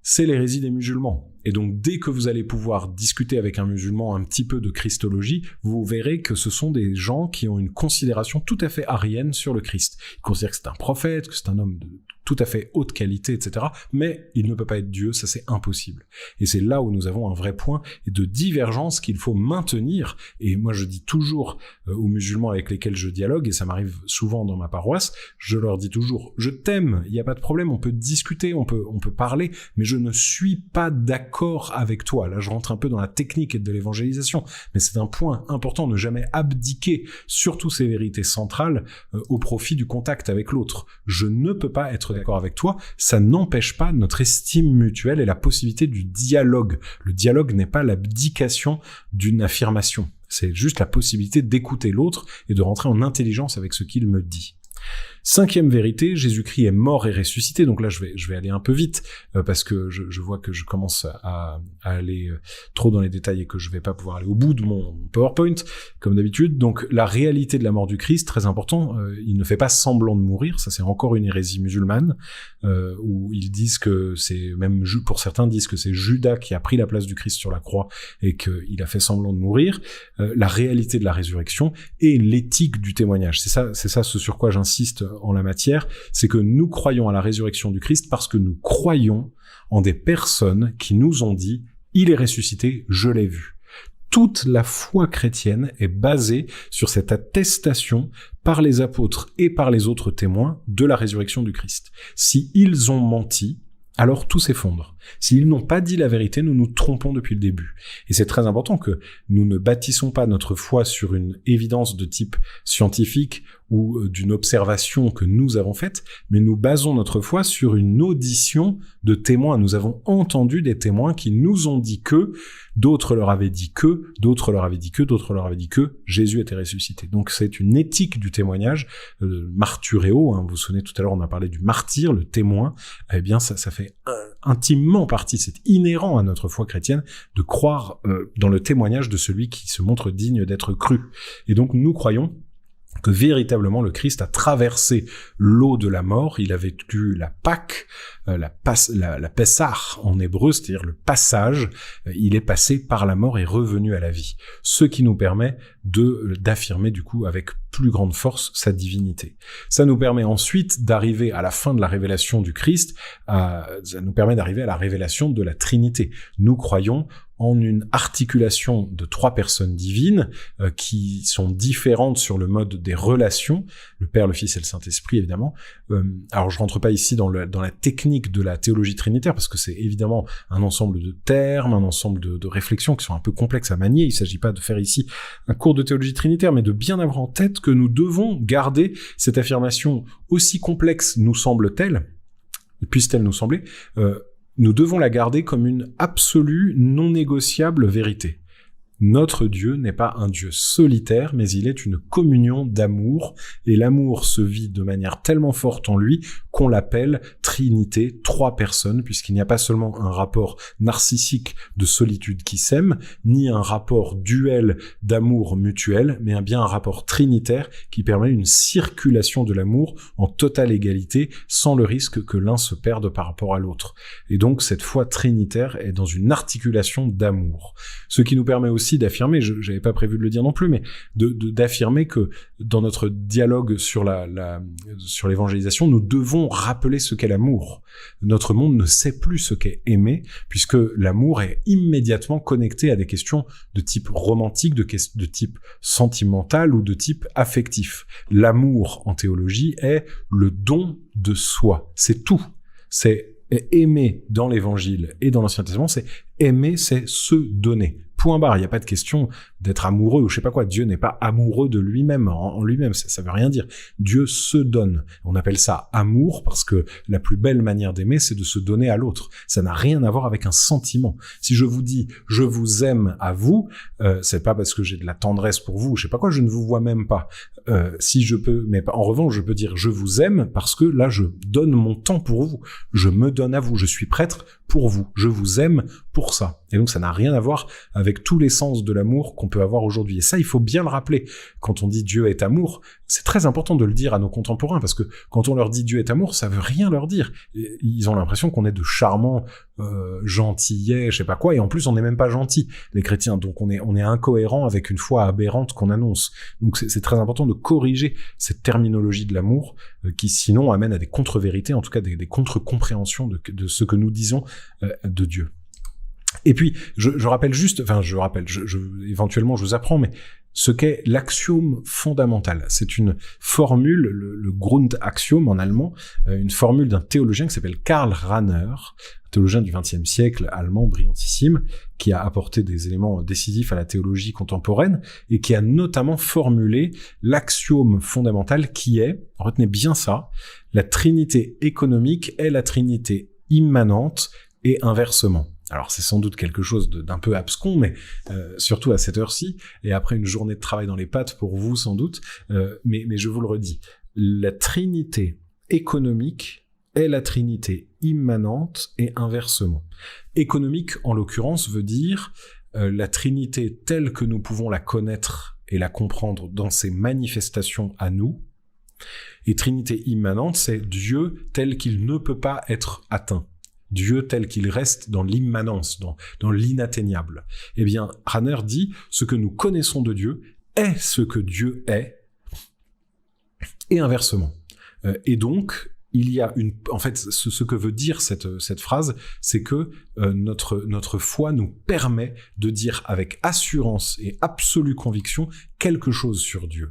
A: c'est l'hérésie des musulmans. Et donc, dès que vous allez pouvoir discuter avec un musulman un petit peu de christologie, vous verrez que ce sont des gens qui ont une considération tout à fait arienne sur le Christ. Ils considèrent que c'est un prophète, que c'est un homme de tout à fait haute qualité, etc. Mais il ne peut pas être Dieu, ça c'est impossible. Et c'est là où nous avons un vrai point de divergence qu'il faut maintenir. Et moi je dis toujours aux musulmans avec lesquels je dialogue, et ça m'arrive souvent dans ma paroisse, je leur dis toujours, je t'aime, il n'y a pas de problème, on peut discuter, on peut parler, mais je ne suis pas d'accord avec toi. Là je rentre un peu dans la technique de l'évangélisation, mais c'est un point important, ne jamais abdiquer surtout ces vérités centrales au profit du contact avec l'autre. Je ne peux pas être d'accord avec toi, ça n'empêche pas notre estime mutuelle et la possibilité du dialogue. Le dialogue n'est pas l'abdication d'une affirmation, c'est juste la possibilité d'écouter l'autre et de rentrer en intelligence avec ce qu'il me dit. Cinquième vérité, Jésus-Christ est mort et ressuscité. Donc là, je vais aller un peu vite parce que je vois que je commence à aller trop dans les détails et que je vais pas pouvoir aller au bout de mon PowerPoint, comme d'habitude. Donc la réalité de la mort du Christ, très important, il ne fait pas semblant de mourir. Ça, c'est encore une hérésie musulmane où ils disent que c'est, même pour certains disent que c'est Judas qui a pris la place du Christ sur la croix et qu'il a fait semblant de mourir. La réalité de la résurrection et l'éthique du témoignage. C'est ça ce sur quoi j'insiste en la matière, c'est que nous croyons à la résurrection du Christ parce que nous croyons en des personnes qui nous ont dit « il est ressuscité, je l'ai vu ». Toute la foi chrétienne est basée sur cette attestation par les apôtres et par les autres témoins de la résurrection du Christ. Si ils ont menti, alors tout s'effondre. S'ils n'ont pas dit la vérité, nous nous trompons depuis le début. Et c'est très important que nous ne bâtissons pas notre foi sur une évidence de type scientifique ou d'une observation que nous avons faite, mais nous basons notre foi sur une audition de témoins. Nous avons entendu des témoins qui nous ont dit que, d'autres leur avaient dit que, d'autres leur avaient dit que, d'autres leur avaient dit que Jésus était ressuscité. Donc c'est une éthique du témoignage, marturéo, vous vous souvenez tout à l'heure on a parlé du martyr, le témoin, eh bien ça fait intimement partie, c'est inhérent à notre foi chrétienne de croire dans le témoignage de celui qui se montre digne d'être cru. Et donc nous croyons que véritablement le Christ a traversé l'eau de la mort, il a vécu la Pâque, la Pessah en hébreu, c'est-à-dire le passage, il est passé par la mort et revenu à la vie. Ce qui nous permet d'affirmer du coup avec plus grande force sa divinité. Ça nous permet ensuite d'arriver à la fin de la révélation du Christ, ça nous permet d'arriver à la révélation de la Trinité. Nous croyons en une articulation de 3 personnes divines qui sont différentes sur le mode des relations, le Père, le Fils et le Saint-Esprit évidemment. Alors je rentre pas ici dans la technique de la théologie trinitaire parce que c'est évidemment un ensemble de termes, un ensemble de réflexions qui sont un peu complexes à manier. Il s'agit pas de faire ici un cours de théologie trinitaire, mais de bien avoir en tête que nous devons garder cette affirmation aussi complexe nous semble-t-elle, puisse-t-elle nous sembler, nous devons la garder comme une absolue, non négociable vérité. Notre Dieu n'est pas un Dieu solitaire, mais il est une communion d'amour, et l'amour se vit de manière tellement forte en lui qu'on l'appelle Trinité, 3 personnes, puisqu'il n'y a pas seulement un rapport narcissique de solitude qui s'aime, ni un rapport duel d'amour mutuel, mais bien un rapport trinitaire qui permet une circulation de l'amour en totale égalité, sans le risque que l'un se perde par rapport à l'autre. Et donc cette foi trinitaire est dans une articulation d'amour. Ce qui nous permet aussi d'affirmer, j'avais pas prévu de le dire non plus, mais d'affirmer que dans notre dialogue sur sur l'évangélisation, nous devons rappeler ce qu'est l'amour. Notre monde ne sait plus ce qu'est aimer, puisque l'amour est immédiatement connecté à des questions de type romantique, de type sentimental ou de type affectif. L'amour, en théologie, est le don de soi. C'est tout. C'est aimer dans l'Évangile et dans l'Ancien Testament, c'est aimer, c'est se donner. Point barre, il n'y a pas de question d'être amoureux ou je sais pas quoi. Dieu n'est pas amoureux de lui-même, en lui-même, ça veut rien dire. Dieu se donne. On appelle ça amour parce que la plus belle manière d'aimer, c'est de se donner à l'autre. Ça n'a rien à voir avec un sentiment. Si je vous dis « je vous aime à vous », c'est pas parce que j'ai de la tendresse pour vous, je sais pas quoi, je ne vous vois même pas. Si je peux, mais en revanche, je peux dire « je vous aime » parce que là, je donne mon temps pour vous. Je me donne à vous. Je suis prêtre pour vous. Je vous aime pour ça. Et donc, ça n'a rien à voir avec tous les sens de l'amour qu'on peut avoir aujourd'hui. Et ça, il faut bien le rappeler. Quand on dit Dieu est amour, c'est très important de le dire à nos contemporains, parce que quand on leur dit Dieu est amour, ça veut rien leur dire. Ils ont l'impression qu'on est de charmants, gentillets, je sais pas quoi, et en plus, on n'est même pas gentils, les chrétiens. Donc, on est incohérent avec une foi aberrante qu'on annonce. Donc, c'est très important de corriger cette terminologie de l'amour, qui sinon amène à des contre-vérités, en tout cas des contre-compréhensions de ce que nous disons de Dieu. Et puis, je rappelle juste, éventuellement je vous apprends, mais ce qu'est l'axiome fondamental. C'est une formule, le Grundaxiom en allemand, une formule d'un théologien qui s'appelle Karl Rahner, un théologien du XXe siècle, allemand, brillantissime, qui a apporté des éléments décisifs à la théologie contemporaine, et qui a notamment formulé l'axiome fondamental qui est, retenez bien ça, la trinité économique est la trinité immanente et inversement. Alors c'est sans doute quelque chose d'un peu abscon, mais surtout à cette heure-ci, et après une journée de travail dans les pattes pour vous sans doute, mais je vous le redis, la trinité économique est la trinité immanente et inversement. Économique, en l'occurrence, veut dire la trinité telle que nous pouvons la connaître et la comprendre dans ses manifestations à nous, et trinité immanente, c'est Dieu tel qu'il ne peut pas être atteint. Dieu tel qu'il reste dans l'immanence, dans l'inatteignable. Eh bien, Rahner dit, ce que nous connaissons de Dieu est ce que Dieu est, et inversement. Et donc, il y a en fait, ce que veut dire cette phrase, c'est que notre foi nous permet de dire avec assurance et absolue conviction quelque chose sur Dieu.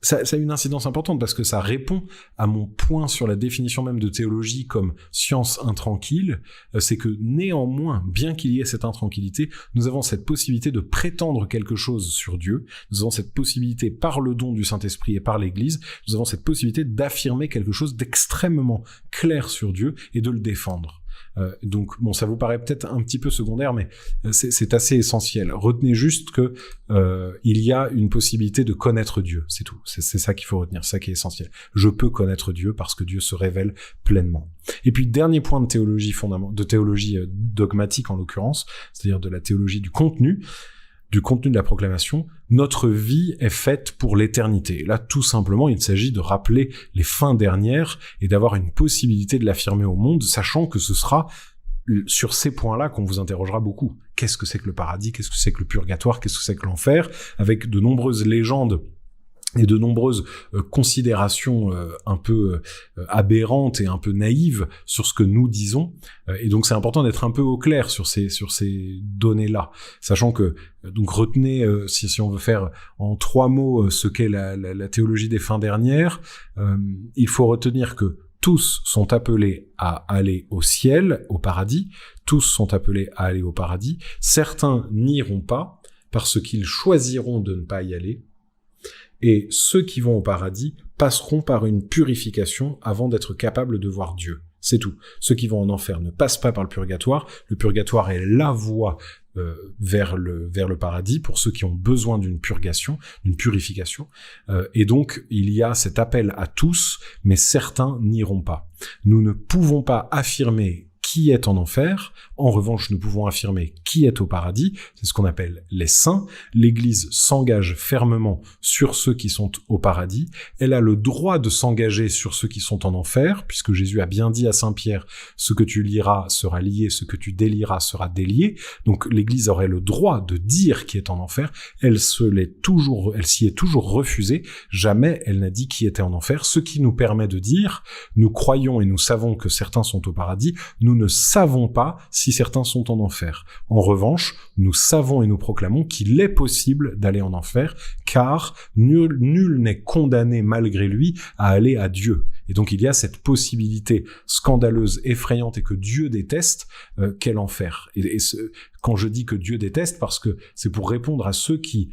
A: Ça a une incidence importante parce que ça répond à mon point sur la définition même de théologie comme science intranquille, c'est que néanmoins, bien qu'il y ait cette intranquillité, nous avons cette possibilité de prétendre quelque chose sur Dieu, nous avons cette possibilité par le don du Saint-Esprit et par l'Église, nous avons cette possibilité d'affirmer quelque chose d'extrêmement clair sur Dieu et de le défendre. Donc bon, ça vous paraît peut-être un petit peu secondaire, mais c'est assez essentiel. Retenez juste que il y a une possibilité de connaître Dieu, c'est tout. C'est ça qu'il faut retenir, c'est ça qui est essentiel. Je peux connaître Dieu parce que Dieu se révèle pleinement. Et puis dernier point de théologie dogmatique en l'occurrence, c'est-à-dire de la théologie du contenu. du contenu de la proclamation, notre vie est faite pour l'éternité. Et là, tout simplement, il s'agit de rappeler les fins dernières et d'avoir une possibilité de l'affirmer au monde, sachant que ce sera sur ces points-là qu'on vous interrogera beaucoup. Qu'est-ce que c'est que le paradis? Qu'est-ce que c'est que le purgatoire? Qu'est-ce que c'est que l'enfer? Avec de nombreuses légendes et de nombreuses considérations un peu aberrantes et un peu naïves sur ce que nous disons. Et donc c'est important d'être un peu au clair sur ces données-là, sachant que donc retenez si on veut faire en 3 mots ce qu'est la théologie des fins dernières, il faut retenir que tous sont appelés à aller au ciel, au paradis. Tous sont appelés à aller au paradis. Certains n'iront pas parce qu'ils choisiront de ne pas y aller. Et ceux qui vont au paradis passeront par une purification avant d'être capables de voir Dieu. C'est tout. Ceux qui vont en enfer ne passent pas par le purgatoire. Le purgatoire est la voie vers le paradis pour ceux qui ont besoin d'une purgation, d'une purification. Et donc, il y a cet appel à tous, mais certains n'iront pas. Nous ne pouvons pas affirmer qui est en enfer. En revanche, nous pouvons affirmer qui est au paradis. C'est ce qu'on appelle les saints. L'Église s'engage fermement sur ceux qui sont au paradis. Elle a le droit de s'engager sur ceux qui sont en enfer, puisque Jésus a bien dit à Saint Pierre, ce que tu liras sera lié, ce que tu délieras sera délié. Donc l'Église aurait le droit de dire qui est en enfer. Elle s'y est toujours refusée. Jamais elle n'a dit qui était en enfer. Ce qui nous permet de dire, nous croyons et nous savons que certains sont au paradis. Nous ne savons pas si certains sont en enfer. En revanche, nous savons et nous proclamons qu'il est possible d'aller en enfer, car nul n'est condamné malgré lui à aller à Dieu. Et donc il y a cette possibilité scandaleuse, effrayante et que Dieu déteste, qu'est l'enfer. Quand je dis que Dieu déteste, parce que c'est pour répondre à ceux qui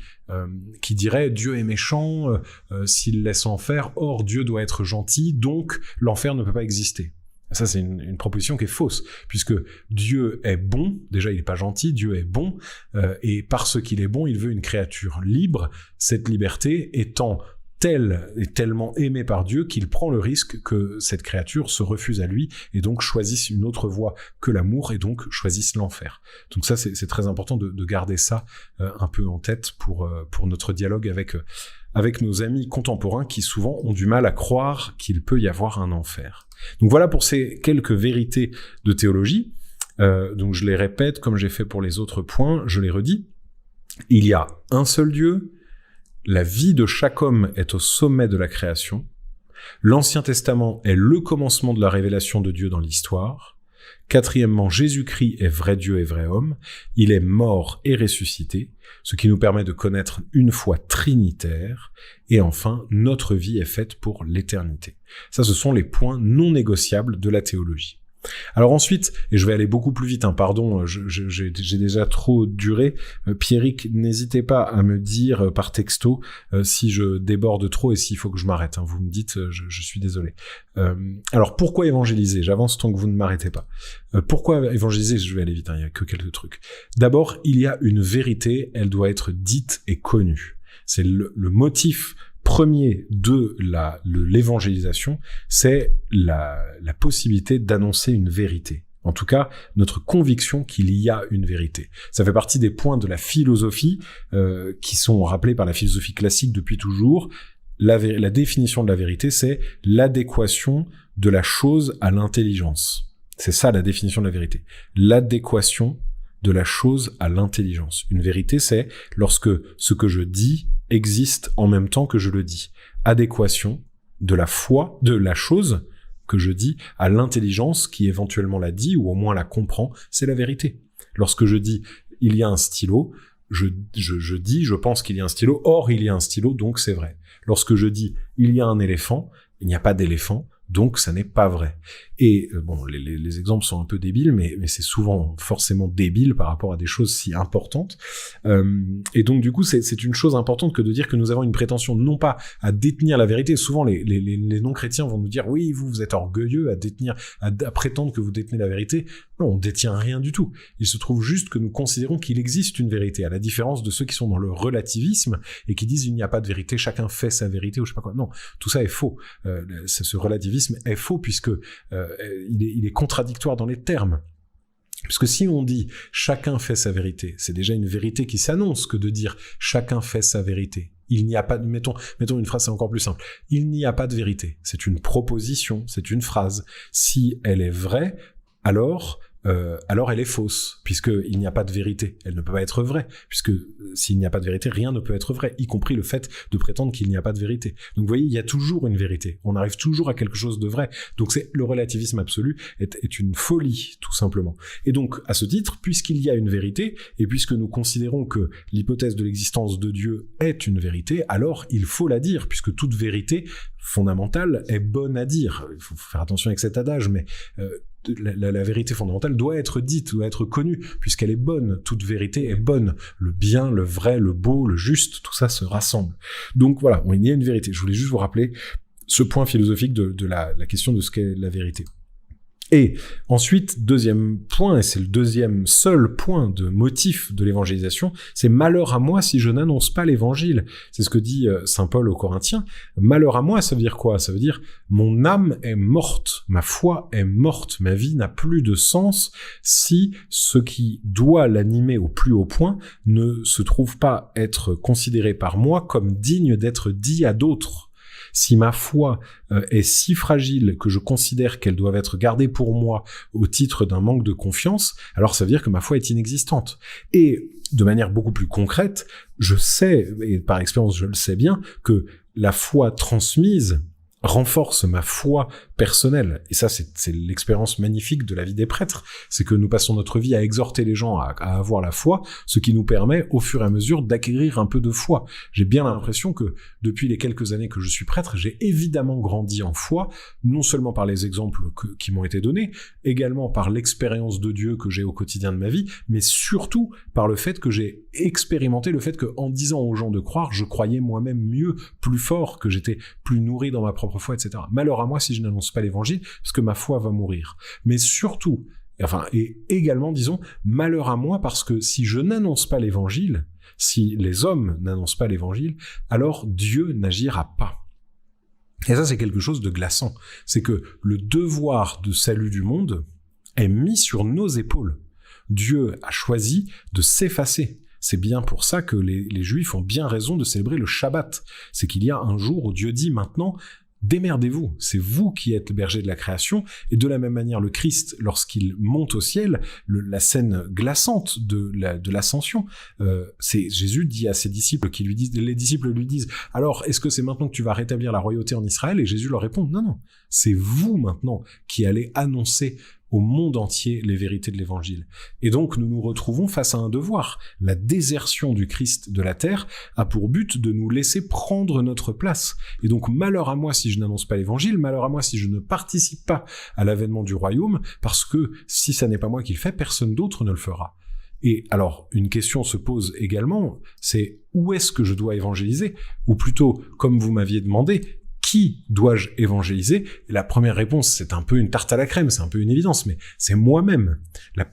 A: diraient Dieu est méchant, s'il laisse l'enfer, or Dieu doit être gentil, donc l'enfer ne peut pas exister. Ça, c'est une proposition qui est fausse, puisque Dieu est bon, déjà il n'est pas gentil, Dieu est bon, et parce qu'il est bon, il veut une créature libre, cette liberté étant telle et tellement aimée par Dieu qu'il prend le risque que cette créature se refuse à lui, et donc choisisse une autre voie que l'amour, et donc choisisse l'enfer. Donc ça, c'est très important de garder ça un peu en tête pour notre dialogue avec nos amis contemporains qui souvent ont du mal à croire qu'il peut y avoir un enfer. Donc voilà pour ces quelques vérités de théologie. Donc je les répète comme j'ai fait pour les autres points, je les redis. Il y a un seul Dieu, la vie de chaque homme est au sommet de la création, l'Ancien Testament est le commencement de la révélation de Dieu dans l'histoire, quatrièmement, Jésus-Christ est vrai Dieu et vrai homme, il est mort et ressuscité, ce qui nous permet de connaître une foi trinitaire, et enfin, notre vie est faite pour l'éternité. Ça, ce sont les points non négociables de la théologie. Alors ensuite, et je vais aller beaucoup plus vite, pardon, j'ai déjà trop duré, Pierrick, n'hésitez pas à me dire par texto si je déborde trop et s'il faut que je m'arrête, vous me dites, je suis désolé. Alors pourquoi évangéliser? J'avance tant que vous ne m'arrêtez pas. Pourquoi évangéliser? Je vais aller vite, il n'y a que quelques trucs. D'abord, il y a une vérité, elle doit être dite et connue. C'est le motif premier de l'évangélisation, c'est la possibilité d'annoncer une vérité. En tout cas, notre conviction qu'il y a une vérité. Ça fait partie des points de la philosophie qui sont rappelés par la philosophie classique depuis toujours. La définition de la vérité, c'est l'adéquation de la chose à l'intelligence. C'est ça la définition de la vérité. L'adéquation de la chose à l'intelligence. Une vérité, c'est lorsque ce que je dis existe en même temps que je le dis. Adéquation de la foi, de la chose que je dis à l'intelligence qui éventuellement la dit ou au moins la comprend, c'est la vérité. Lorsque je dis il y a un stylo, je dis je pense qu'il y a un stylo, or il y a un stylo, donc c'est vrai. Lorsque je dis il y a un éléphant, il n'y a pas d'éléphant, donc ça n'est pas vrai. Et bon, les exemples sont un peu débiles, mais c'est souvent forcément débile par rapport à des choses si importantes. Et donc du coup, c'est une chose importante que de dire que nous avons une prétention non pas à détenir la vérité. Souvent, les non-chrétiens vont nous dire oui, vous êtes orgueilleux à prétendre que vous détenez la vérité. Non, on détient rien du tout. Il se trouve juste que nous considérons qu'il existe une vérité, à la différence de ceux qui sont dans le relativisme et qui disent il n'y a pas de vérité, chacun fait sa vérité ou je sais pas quoi. Non, tout ça est faux. Ce relativisme est faux puisque il est contradictoire dans les termes. Parce que si on dit « chacun fait sa vérité », c'est déjà une vérité qui s'annonce que de dire « chacun fait sa vérité ». Il n'y a pas de... Mettons une phrase, c'est encore plus simple. Il n'y a pas de vérité. C'est une proposition, c'est une phrase. Si elle est vraie, alors elle est fausse, puisqu'il n'y a pas de vérité. Elle ne peut pas être vraie, puisque s'il n'y a pas de vérité, rien ne peut être vrai, y compris le fait de prétendre qu'il n'y a pas de vérité. Donc vous voyez, il y a toujours une vérité. On arrive toujours à quelque chose de vrai. Donc le relativisme absolu est une folie, tout simplement. Et donc, à ce titre, puisqu'il y a une vérité, et puisque nous considérons que l'hypothèse de l'existence de Dieu est une vérité, alors il faut la dire, puisque toute vérité fondamentale est bonne à dire. Il faut faire attention avec cet adage, mais la vérité fondamentale doit être dite, doit être connue, puisqu'elle est bonne. Toute vérité est bonne. Le bien, le vrai, le beau, le juste, tout ça se rassemble. Donc voilà, il y a une vérité. Je voulais juste vous rappeler ce point philosophique de la question de ce qu'est la vérité. Et ensuite, deuxième point, et c'est le deuxième seul point de motif de l'évangélisation, c'est « malheur à moi si je n'annonce pas l'évangile ». C'est ce que dit saint Paul aux Corinthiens. Malheur à moi, ça veut dire quoi? Ça veut dire « mon âme est morte, ma foi est morte, ma vie n'a plus de sens si ce qui doit l'animer au plus haut point ne se trouve pas être considéré par moi comme digne d'être dit à d'autres ». Si ma foi est si fragile que je considère qu'elle doit être gardée pour moi au titre d'un manque de confiance, alors ça veut dire que ma foi est inexistante. Et de manière beaucoup plus concrète, je sais, et par expérience je le sais bien, que la foi transmise renforce ma foi personnelle. Et ça, c'est l'expérience magnifique de la vie des prêtres. C'est que nous passons notre vie à exhorter les gens à avoir la foi, ce qui nous permet, au fur et à mesure, d'acquérir un peu de foi. J'ai bien l'impression que, depuis les quelques années que je suis prêtre, j'ai évidemment grandi en foi, non seulement par les exemples qui m'ont été donnés, également par l'expérience de Dieu que j'ai au quotidien de ma vie, mais surtout par le fait que j'ai expérimenté le fait que, en disant aux gens de croire, je croyais moi-même mieux, plus fort, que j'étais plus nourri dans ma propre foi, etc. Malheur à moi si je n'annonce pas l'évangile, parce que ma foi va mourir. Mais surtout, et également, disons, malheur à moi parce que si je n'annonce pas l'évangile, si les hommes n'annoncent pas l'évangile, alors Dieu n'agira pas. Et ça, c'est quelque chose de glaçant. C'est que le devoir de salut du monde est mis sur nos épaules. Dieu a choisi de s'effacer. C'est bien pour ça que les Juifs ont bien raison de célébrer le Shabbat. C'est qu'il y a un jour où Dieu dit maintenant, démerdez-vous, c'est vous qui êtes le berger de la création, et de la même manière le Christ, lorsqu'il monte au ciel, la scène glaçante de l'ascension, c'est Jésus dit à ses disciples, les disciples lui disent, alors est-ce que c'est maintenant que tu vas rétablir la royauté en Israël? Et Jésus leur répond, non, c'est vous maintenant qui allez annoncer au monde entier les vérités de l'évangile. Et donc nous nous retrouvons face à un devoir. La désertion du Christ de la terre a pour but de nous laisser prendre notre place. Et donc malheur à moi si je n'annonce pas l'évangile, malheur à moi si je ne participe pas à l'avènement du royaume, parce que si ça n'est pas moi qui le fais, personne d'autre ne le fera. Et alors, une question se pose également, c'est où est-ce que je dois évangéliser? Ou plutôt, comme vous m'aviez demandé, qui dois-je évangéliser? Et la première réponse, c'est un peu une tarte à la crème, c'est un peu une évidence, mais c'est moi-même.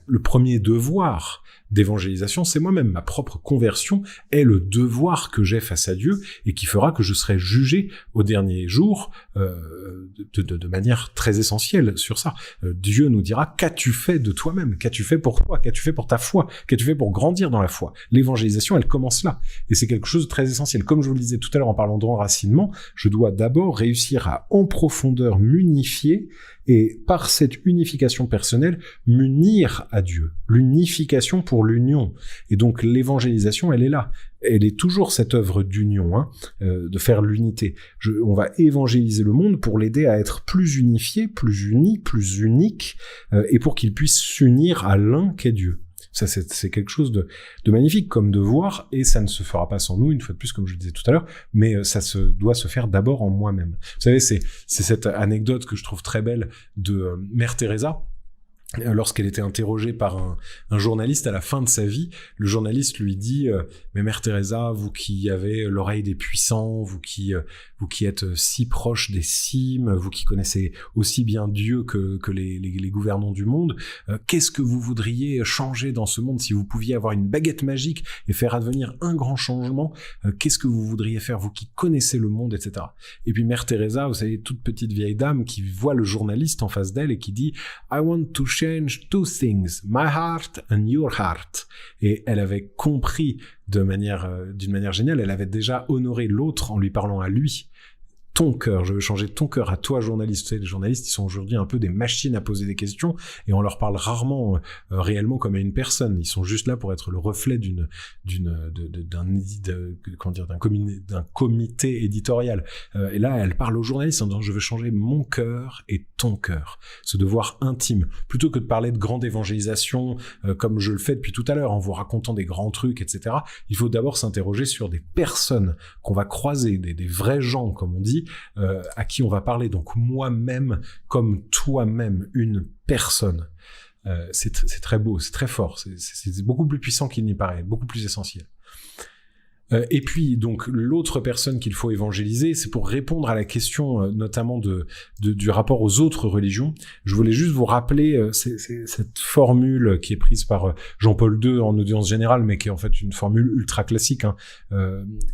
A: Le premier devoir d'évangélisation, c'est moi-même. Ma propre conversion est le devoir que j'ai face à Dieu et qui fera que je serai jugé au dernier jour de manière très essentielle sur ça. Dieu nous dira, qu'as-tu fait de toi-même? Qu'as-tu fait pour toi? Qu'as-tu fait pour ta foi? Qu'as-tu fait pour grandir dans la foi? L'évangélisation, elle commence là. Et c'est quelque chose de très essentiel. Comme je vous le disais tout à l'heure en parlant d'enracinement, je dois d'abord réussir à en profondeur m'unifier et par cette unification personnelle, m'unir à Dieu. L'unification pour l'union. Et donc l'évangélisation, elle est là. Elle est toujours cette œuvre d'union, de faire l'unité. On va évangéliser le monde pour l'aider à être plus unifié, plus uni, plus unique, et pour qu'il puisse s'unir à l'un qu'est Dieu. Ça, c'est quelque chose de magnifique comme devoir, et ça ne se fera pas sans nous, une fois de plus, comme je le disais tout à l'heure, mais ça doit se faire d'abord en moi-même. Vous savez, c'est cette anecdote que je trouve très belle de Mère Teresa. Lorsqu'elle était interrogée par un journaliste à la fin de sa vie, le journaliste lui dit mais Mère Teresa, vous qui avez l'oreille des puissants, vous qui êtes si proche des cimes, vous qui connaissez aussi bien Dieu que les gouvernants du monde, qu'est-ce que vous voudriez changer dans ce monde si vous pouviez avoir une baguette magique et faire advenir un grand changement? Qu'est-ce que vous voudriez faire, vous qui connaissez le monde, etc. Et puis Mère Teresa, vous savez, toute petite vieille dame qui voit le journaliste en face d'elle et qui dit I want to change two things, my heart and your heart. Et elle avait compris d'une manière géniale, elle avait déjà honoré l'autre en lui parlant à lui. Ton cœur, je veux changer ton cœur à toi, journaliste. Tu sais, les journalistes, ils sont aujourd'hui un peu des machines à poser des questions et on leur parle rarement réellement comme à une personne. Ils sont juste là pour être le reflet d'un comité éditorial. Et là, elle parle aux journalistes en disant je veux changer mon cœur et ton cœur. Ce devoir intime. Plutôt que de parler de grande évangélisation comme je le fais depuis tout à l'heure en vous racontant des grands trucs, etc. Il faut d'abord s'interroger sur des personnes qu'on va croiser, des vrais gens, comme on dit, à qui on va parler. Donc moi-même comme toi-même, une personne. C'est très beau, c'est très fort, c'est beaucoup plus puissant qu'il n'y paraît, beaucoup plus essentiel. Et puis, donc, l'autre personne qu'il faut évangéliser, c'est pour répondre à la question, notamment du rapport aux autres religions. Je voulais juste vous rappeler cette formule qui est prise par Jean-Paul II en audience générale, mais qui est en fait une formule ultra classique,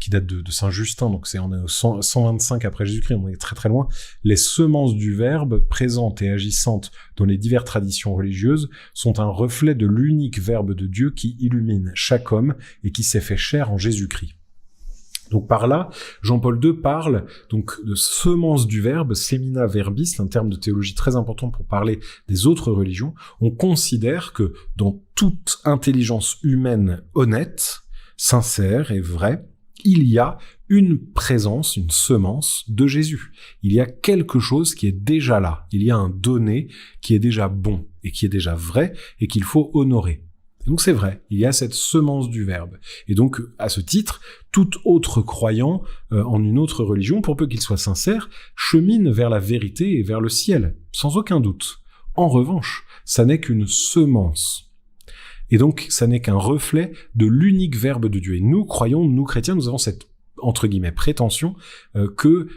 A: qui date de Saint Justin, donc on est au 125 après Jésus-Christ, on est très très loin. Les semences du Verbe, présentes et agissantes dans les diverses traditions religieuses, sont un reflet de l'unique Verbe de Dieu qui illumine chaque homme et qui s'est fait chair en Jésus-Christ. Donc par là, Jean-Paul II parle donc de semence du verbe, semina verbis, un terme de théologie très important pour parler des autres religions. On considère que dans toute intelligence humaine honnête, sincère et vraie, il y a une présence, une semence de Jésus. Il y a quelque chose qui est déjà là. Il y a un donné qui est déjà bon et qui est déjà vrai et qu'il faut honorer. Donc c'est vrai, il y a cette semence du Verbe. Et donc, à ce titre, tout autre croyant en une autre religion, pour peu qu'il soit sincère, chemine vers la vérité et vers le ciel, sans aucun doute. En revanche, ça n'est qu'une semence. Et donc, ça n'est qu'un reflet de l'unique Verbe de Dieu. Et nous croyons, nous chrétiens, nous avons cette entre guillemets prétention que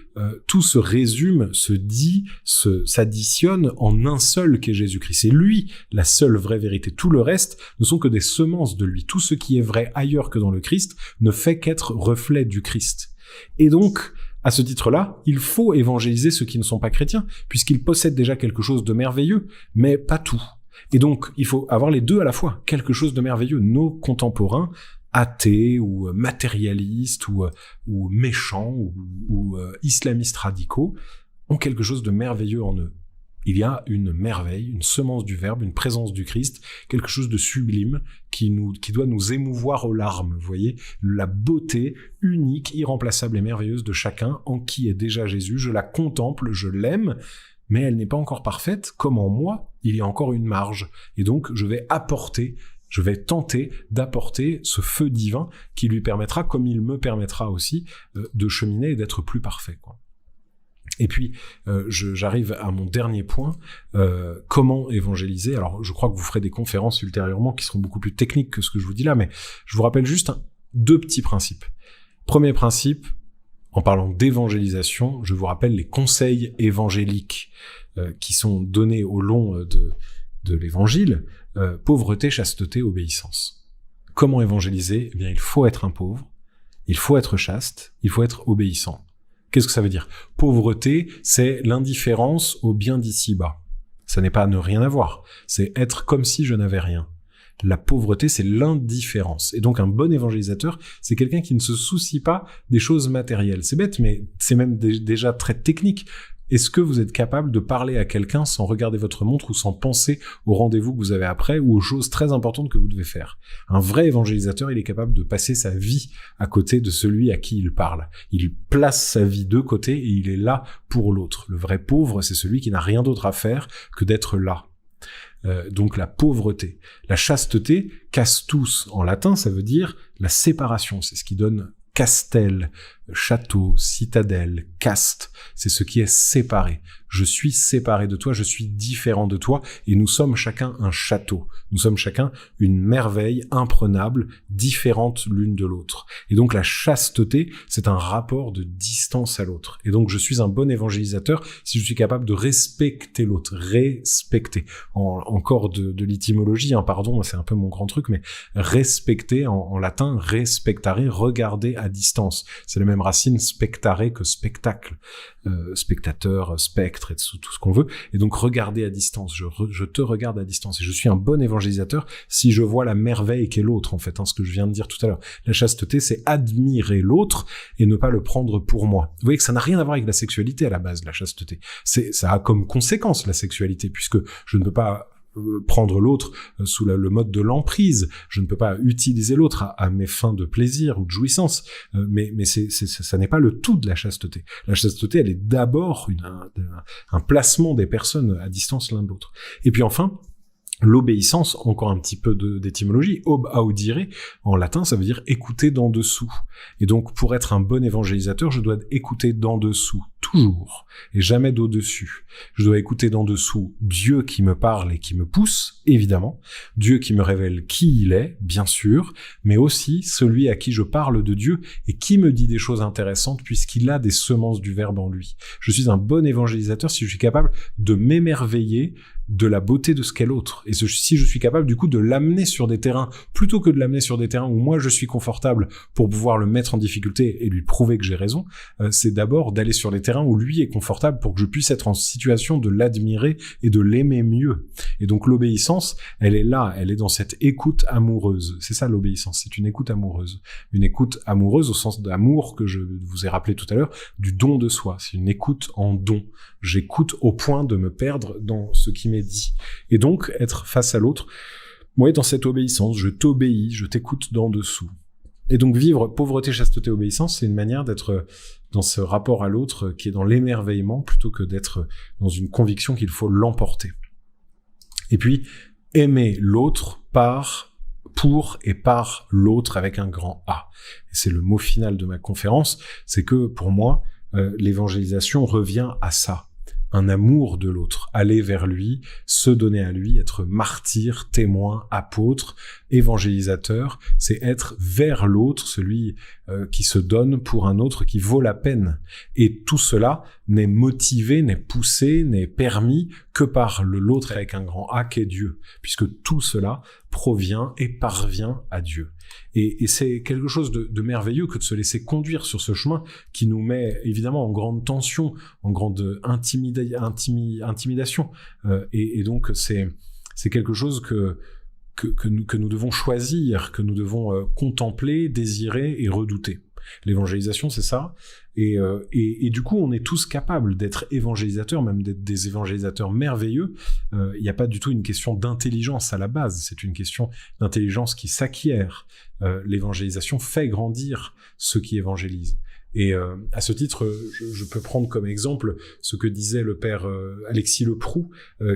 A: tout se résume, se dit, s'additionne en un seul qu'est Jésus-Christ. C'est lui la seule vraie vérité. Tout le reste ne sont que des semences de lui. Tout ce qui est vrai ailleurs que dans le Christ ne fait qu'être reflet du Christ. Et donc, à ce titre-là, il faut évangéliser ceux qui ne sont pas chrétiens, puisqu'ils possèdent déjà quelque chose de merveilleux, mais pas tout. Et donc, il faut avoir les deux à la fois, quelque chose de merveilleux. Nos contemporains, athées ou matérialistes ou méchants ou islamistes radicaux, ont quelque chose de merveilleux en eux. Il y a une merveille, une semence du Verbe, une présence du Christ, quelque chose de sublime qui doit nous émouvoir aux larmes, vous voyez, la beauté unique, irremplaçable et merveilleuse de chacun en qui est déjà Jésus. Je la contemple, je l'aime, mais elle n'est pas encore parfaite. Comme en moi, il y a encore une marge. Et donc, je vais tenter d'apporter ce feu divin qui lui permettra, comme il me permettra aussi, de cheminer et d'être plus parfait, quoi. Et puis, j'arrive à mon dernier point, comment évangéliser. Alors, je crois que vous ferez des conférences ultérieurement qui seront beaucoup plus techniques que ce que je vous dis là, mais je vous rappelle juste deux petits principes. Premier principe, en parlant d'évangélisation, je vous rappelle les conseils évangéliques qui sont donnés au long de l'évangile, pauvreté, chasteté, obéissance. Comment évangéliser ? Eh bien, il faut être un pauvre, il faut être chaste, il faut être obéissant. Qu'est-ce que ça veut dire ? Pauvreté, c'est l'indifférence au bien d'ici-bas. Ça n'est pas ne rien avoir, c'est être comme si je n'avais rien. La pauvreté, c'est l'indifférence. Et donc, un bon évangélisateur, c'est quelqu'un qui ne se soucie pas des choses matérielles. C'est bête, mais c'est même déjà très technique. Est-ce que vous êtes capable de parler à quelqu'un sans regarder votre montre ou sans penser au rendez-vous que vous avez après ou aux choses très importantes que vous devez faire ? Un vrai évangélisateur, il est capable de passer sa vie à côté de celui à qui il parle. Il place sa vie de côté et il est là pour l'autre. Le vrai pauvre, c'est celui qui n'a rien d'autre à faire que d'être là. Donc la pauvreté. La chasteté, castus en latin, ça veut dire la séparation. C'est ce qui donne castel, château, citadelle, caste, c'est ce qui est séparé. Je suis séparé de toi, je suis différent de toi, et nous sommes chacun un château. Nous sommes chacun une merveille imprenable, différente l'une de l'autre. Et donc la chasteté, c'est un rapport de distance à l'autre. Et donc je suis un bon évangélisateur si je suis capable de respecter l'autre, respecter. Encore de l'étymologie, pardon, c'est un peu mon grand truc, mais respecter en latin, respectare, regarder à distance. C'est le même même racine spectare que spectacle, spectateur, spectre et tout ce qu'on veut. Et donc regarder à distance, je te regarde à distance et je suis un bon évangélisateur si je vois la merveille qu'est l'autre, en fait, ce que je viens de dire tout à l'heure. La chasteté, c'est admirer l'autre et ne pas le prendre pour moi. Vous voyez que ça n'a rien à voir avec la sexualité à la base, la chasteté. Ça a comme conséquence la sexualité, puisque je ne peux pas prendre l'autre sous le mode de l'emprise. Je ne peux pas utiliser l'autre à mes fins de plaisir ou de jouissance. Mais ça n'est pas le tout de la chasteté. La chasteté, elle est d'abord un placement des personnes à distance l'un de l'autre. Et puis enfin, l'obéissance, encore un petit peu d'étymologie, ob audire, en latin, ça veut dire écouter d'en dessous. Et donc, pour être un bon évangélisateur, je dois écouter d'en dessous, toujours, et jamais d'au-dessus. Je dois écouter d'en dessous Dieu qui me parle et qui me pousse, évidemment, Dieu qui me révèle qui il est, bien sûr, mais aussi celui à qui je parle de Dieu et qui me dit des choses intéressantes puisqu'il a des semences du Verbe en lui. Je suis un bon évangélisateur si je suis capable de m'émerveiller de la beauté de ce qu'est l'autre. Et si je suis capable, du coup, de l'amener sur des terrains, plutôt que de l'amener sur des terrains où moi je suis confortable pour pouvoir le mettre en difficulté et lui prouver que j'ai raison, c'est d'abord d'aller sur les terrains où lui est confortable pour que je puisse être en situation de l'admirer et de l'aimer mieux. Et donc l'obéissance, elle est là, elle est dans cette écoute amoureuse. C'est ça l'obéissance, c'est une écoute amoureuse. Une écoute amoureuse au sens d'amour que je vous ai rappelé tout à l'heure, du don de soi. C'est une écoute en don. J'écoute au point de me perdre dans ce qui m'est dit. Et donc, être face à l'autre, moi, dans cette obéissance, je t'obéis, je t'écoute d'en dessous. Et donc, vivre pauvreté, chasteté, obéissance, c'est une manière d'être dans ce rapport à l'autre qui est dans l'émerveillement plutôt que d'être dans une conviction qu'il faut l'emporter. Et puis, aimer l'autre pour et par l'autre avec un grand A. Et c'est le mot final de ma conférence, c'est que pour moi, l'évangélisation revient à ça. Un amour de l'autre, aller vers lui, se donner à lui, être martyr, témoin, apôtre, évangélisateur, c'est être vers l'autre, celui qui se donne pour un autre qui vaut la peine. Et tout cela n'est motivé, n'est poussé, n'est permis que par l'autre avec un grand A qu'est Dieu, puisque tout cela provient et parvient à Dieu. Et c'est quelque chose de merveilleux que de se laisser conduire sur ce chemin qui nous met évidemment en grande tension, en grande intimidation. Et donc c'est quelque chose que nous devons choisir, que nous devons contempler, désirer et redouter. L'évangélisation, c'est ça. Et du coup, on est tous capables d'être évangélisateurs, même d'être des évangélisateurs merveilleux. Il n'y a pas du tout une question d'intelligence à la base, c'est une question d'intelligence qui s'acquiert. L'évangélisation fait grandir ceux qui évangélisent. Et à ce titre, je peux prendre comme exemple ce que disait le père Alexis Leproux,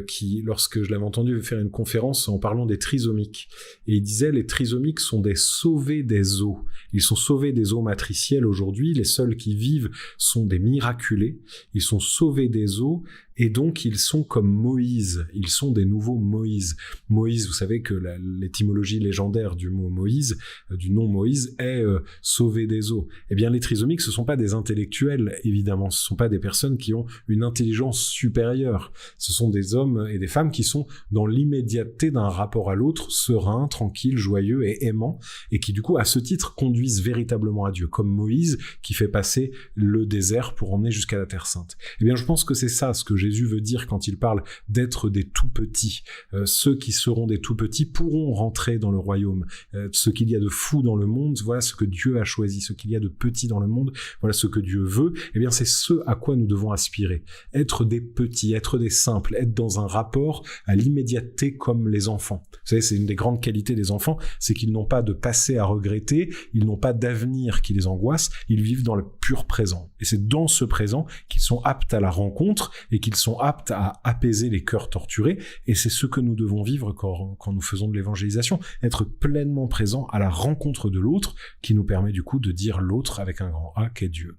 A: qui, lorsque je l'avais entendu faire une conférence en parlant des trisomiques, et il disait les trisomiques sont des sauvés des eaux. Ils sont sauvés des eaux matricielles aujourd'hui, les seuls qui vivent sont des miraculés, ils sont sauvés des eaux, et donc ils sont comme Moïse, ils sont des nouveaux Moïse. Moïse, vous savez que l'étymologie légendaire du mot Moïse, du nom Moïse, est sauvé des eaux. Eh bien les trisomiques, ce sont pas des intellectuels, évidemment, ce sont pas des personnes qui ont une intelligence supérieure, ce sont des hommes et des femmes qui sont dans l'immédiateté d'un rapport à l'autre, serein, tranquille, joyeux et aimant, et qui du coup à ce titre conduisent véritablement à Dieu, comme Moïse qui fait passer le désert pour emmener jusqu'à la Terre Sainte. Eh bien je pense que c'est ça ce que Jésus veut dire quand il parle d'être des tout-petits. Ceux qui seront des tout-petits pourront rentrer dans le royaume. Ce qu'il y a de fou dans le monde, voilà ce que Dieu a choisi. Ce qu'il y a de petit dans le monde, voilà ce que Dieu veut. Eh bien, c'est ce à quoi nous devons aspirer. Être des petits, être des simples, être dans un rapport à l'immédiateté comme les enfants. Vous savez, c'est une des grandes qualités des enfants, c'est qu'ils n'ont pas de passé à regretter, ils n'ont pas d'avenir qui les angoisse, ils vivent dans le pur présent. Et c'est dans ce présent qu'ils sont aptes à la rencontre et qu'ils sont aptes à apaiser les cœurs torturés. Et c'est ce que nous devons vivre quand nous faisons de l'évangélisation, être pleinement présent à la rencontre de l'autre qui nous permet du coup de dire l'autre avec un grand A qu'est Dieu.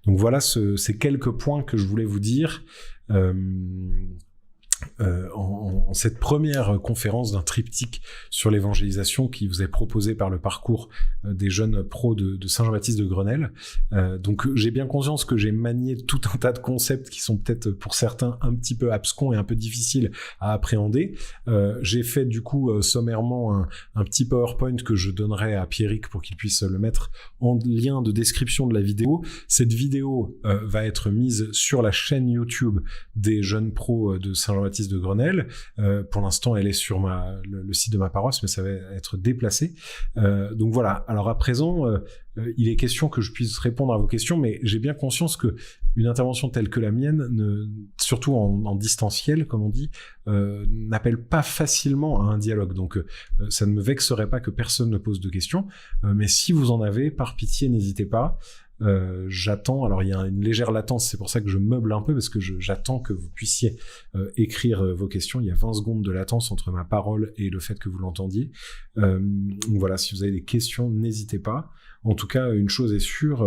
A: Donc voilà ces quelques points que je voulais vous dire. en cette première conférence d'un triptyque sur l'évangélisation qui vous est proposé par le parcours des jeunes pros de Saint-Jean-Baptiste de Grenelle. Donc j'ai bien conscience que j'ai manié tout un tas de concepts qui sont peut-être pour certains un petit peu abscons et un peu difficiles à appréhender. J'ai fait du coup sommairement un petit PowerPoint que je donnerai à Pierrick pour qu'il puisse le mettre en lien de description de la vidéo. Cette vidéo va être mise sur la chaîne YouTube des jeunes pros de Saint-Jean-Baptiste de Grenelle. Pour l'instant, elle est sur le site de ma paroisse, mais ça va être déplacé. Donc voilà. Alors à présent, il est question que je puisse répondre à vos questions, mais j'ai bien conscience que une intervention telle que la mienne, surtout en distanciel, comme on dit, n'appelle pas facilement à un dialogue. Donc ça ne me vexerait pas que personne ne pose de questions, mais si vous en avez, par pitié, n'hésitez pas. J'attends, alors il y a une légère latence, c'est pour ça que je meuble un peu, parce que j'attends que vous puissiez écrire vos questions. Il y a 20 secondes de latence entre ma parole et le fait que vous l'entendiez. Donc voilà, si vous avez des questions, n'hésitez pas. En tout cas, une chose est sûre,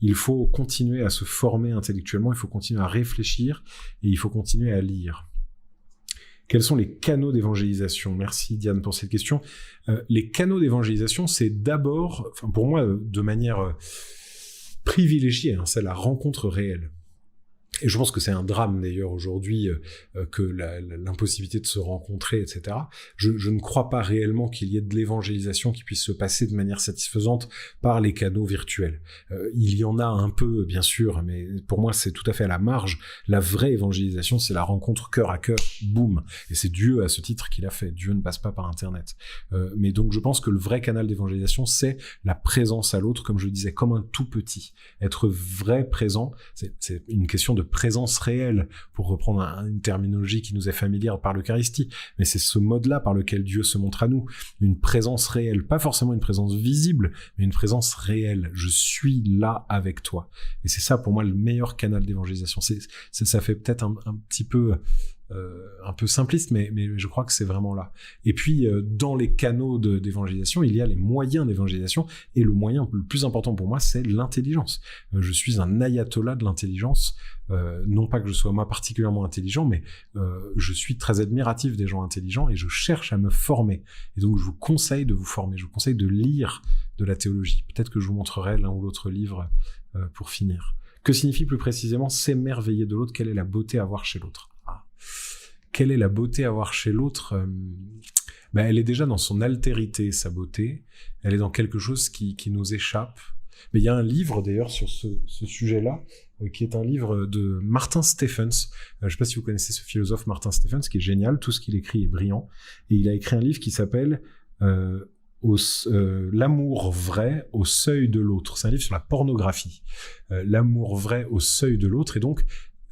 A: il faut continuer à se former intellectuellement, il faut continuer à réfléchir, et il faut continuer à lire. Quels sont les canaux d'évangélisation? Merci Diane pour cette question. Les canaux d'évangélisation, c'est d'abord, enfin pour moi, de manière privilégiée, hein, c'est la rencontre réelle. Et je pense que c'est un drame d'ailleurs aujourd'hui que l'impossibilité de se rencontrer, etc. Je ne crois pas réellement qu'il y ait de l'évangélisation qui puisse se passer de manière satisfaisante par les canaux virtuels. Il y en a un peu, bien sûr, mais pour moi c'est tout à fait à la marge. La vraie évangélisation, c'est la rencontre cœur à cœur, boum. Et c'est Dieu à ce titre qui l'a fait. Dieu ne passe pas par Internet. Mais donc je pense que le vrai canal d'évangélisation, c'est la présence à l'autre, comme je le disais, comme un tout petit. Être vrai présent, c'est une question de présence réelle, pour reprendre une terminologie qui nous est familière par l'Eucharistie, mais c'est ce mode-là par lequel Dieu se montre à nous, une présence réelle, pas forcément une présence visible, mais une présence réelle. Je suis là avec toi. Et c'est ça pour moi le meilleur canal d'évangélisation. Ça fait peut-être un petit peu un peu simpliste, mais je crois que c'est vraiment là. Et puis, dans les canaux d'évangélisation, il y a les moyens d'évangélisation, et le moyen le plus important pour moi, c'est l'intelligence. Je suis un ayatollah de l'intelligence, non pas que je sois moi particulièrement intelligent, mais je suis très admiratif des gens intelligents, et je cherche à me former. Et donc, je vous conseille de vous former, je vous conseille de lire de la théologie. Peut-être que je vous montrerai l'un ou l'autre livre pour finir. Que signifie plus précisément s'émerveiller de l'autre? Quelle est la beauté à voir chez l'autre? Quelle est la beauté à voir chez l'autre? Elle est déjà dans son altérité, sa beauté. Elle est dans quelque chose qui nous échappe. Mais il y a un livre, d'ailleurs, sur ce sujet-là, qui est un livre de Martin Stephens. Je ne sais pas si vous connaissez ce philosophe Martin Stephens, qui est génial. Tout ce qu'il écrit est brillant. Et il a écrit un livre qui s'appelle L'amour vrai au seuil de l'autre. C'est un livre sur la pornographie. L'amour vrai au seuil de l'autre. Et donc,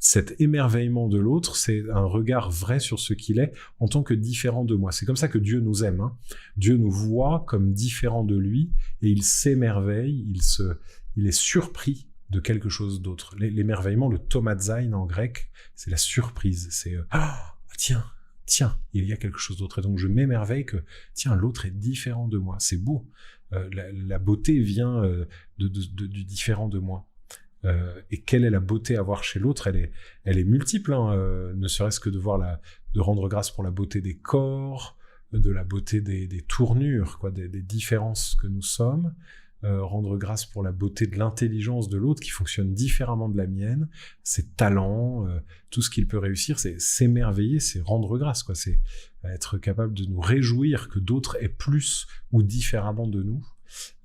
A: cet émerveillement de l'autre, c'est un regard vrai sur ce qu'il est en tant que différent de moi. C'est comme ça que Dieu nous aime. Hein. Dieu nous voit comme différents de lui, et il s'émerveille, il est surpris de quelque chose d'autre. L'émerveillement, le tomazein en grec, c'est la surprise. C'est tiens, il y a quelque chose d'autre. Et donc je m'émerveille que tiens, l'autre est différent de moi. C'est beau. La beauté vient du différent de moi. Et quelle est la beauté à voir chez l'autre? Elle est multiple, hein, ne serait-ce que de rendre grâce pour la beauté des corps, de la beauté des tournures, quoi, des différences que nous sommes, rendre grâce pour la beauté de l'intelligence de l'autre qui fonctionne différemment de la mienne, ses talents, tout ce qu'il peut réussir, c'est s'émerveiller, c'est rendre grâce, quoi, c'est être capable de nous réjouir que d'autres aient plus ou différemment de nous.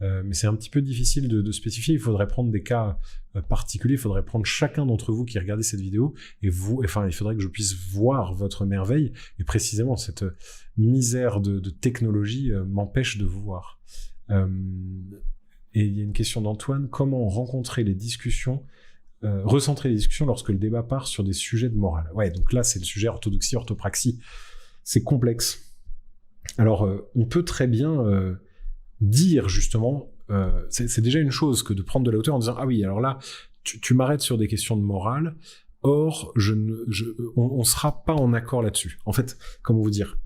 A: Mais c'est un petit peu difficile de spécifier. Il faudrait prendre des cas particuliers. Il faudrait prendre chacun d'entre vous qui regardez cette vidéo et il faudrait que je puisse voir votre merveille. Et précisément, cette misère de technologie m'empêche de vous voir. Et il y a une question d'Antoine. Comment recentrer les discussions lorsque le débat part sur des sujets de morale? Ouais, donc là, c'est le sujet orthodoxie, orthopraxie. C'est complexe. Alors, on peut très bien dire justement, c'est déjà une chose que de prendre de la hauteur en disant ah oui, alors là tu m'arrêtes sur des questions de morale, or on sera pas en accord là-dessus. En fait, comment vous dire,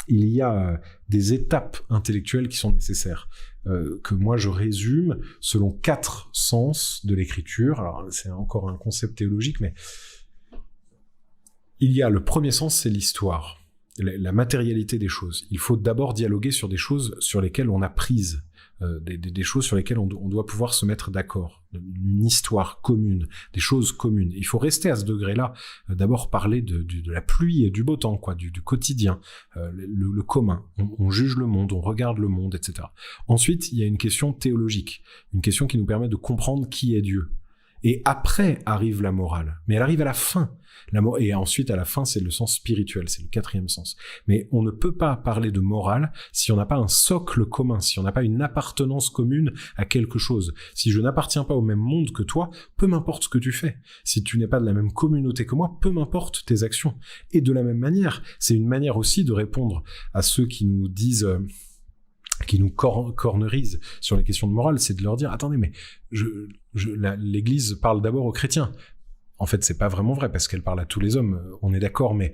A: il y a des étapes intellectuelles qui sont nécessaires, que moi je résume selon 4 sens de l'écriture. Alors c'est encore un concept théologique, mais Il y a le premier sens, c'est l'histoire, la matérialité des choses. Il faut d'abord dialoguer sur des choses sur lesquelles on a prise, des choses sur lesquelles on doit pouvoir se mettre d'accord, une histoire commune, des choses communes. Il faut rester à ce degré-là, d'abord parler de la pluie et du beau temps, quoi, du quotidien, le commun. On juge le monde, on regarde le monde, etc. Ensuite, il y a une question théologique, une question qui nous permet de comprendre qui est Dieu. Et après arrive la morale, mais elle arrive à la fin. Et ensuite, à la fin, c'est le sens spirituel, c'est le 4e sens. Mais on ne peut pas parler de morale si on n'a pas un socle commun, si on n'a pas une appartenance commune à quelque chose. Si je n'appartiens pas au même monde que toi, peu m'importe ce que tu fais. Si tu n'es pas de la même communauté que moi, peu m'importe tes actions. Et de la même manière, c'est une manière aussi de répondre à ceux qui nous disent... qui nous cornerisent sur les questions de morale, c'est de leur dire, attendez, mais l'Église parle d'abord aux chrétiens. En fait, c'est pas vraiment vrai, parce qu'elle parle à tous les hommes, on est d'accord, mais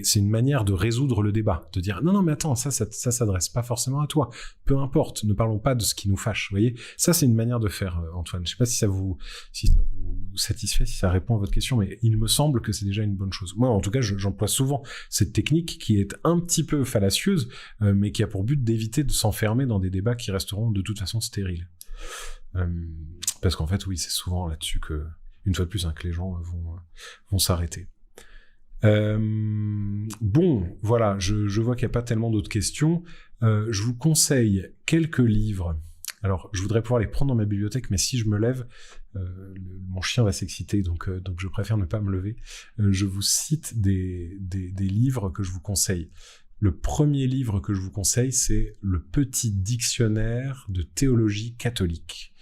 A: c'est une manière de résoudre le débat, de dire, non, mais attends, ça s'adresse pas forcément à toi. Peu importe, ne parlons pas de ce qui nous fâche, vous voyez. Ça, c'est une manière de faire, Antoine. Je sais pas si ça vous satisfait, si ça répond à votre question, mais il me semble que c'est déjà une bonne chose. Moi, en tout cas, j'emploie souvent cette technique qui est un petit peu fallacieuse, mais qui a pour but d'éviter de s'enfermer dans des débats qui resteront de toute façon stériles. Parce qu'en fait, oui, c'est souvent là-dessus que, une fois de plus, que les gens vont s'arrêter. Bon, voilà, je vois qu'il n'y a pas tellement d'autres questions. Je vous conseille quelques livres. Alors, je voudrais pouvoir les prendre dans ma bibliothèque, mais si je me lève, mon chien va s'exciter, donc je préfère ne pas me lever. Je vous cite des livres que je vous conseille. Le premier livre que je vous conseille, c'est Le Petit Dictionnaire de théologie catholique.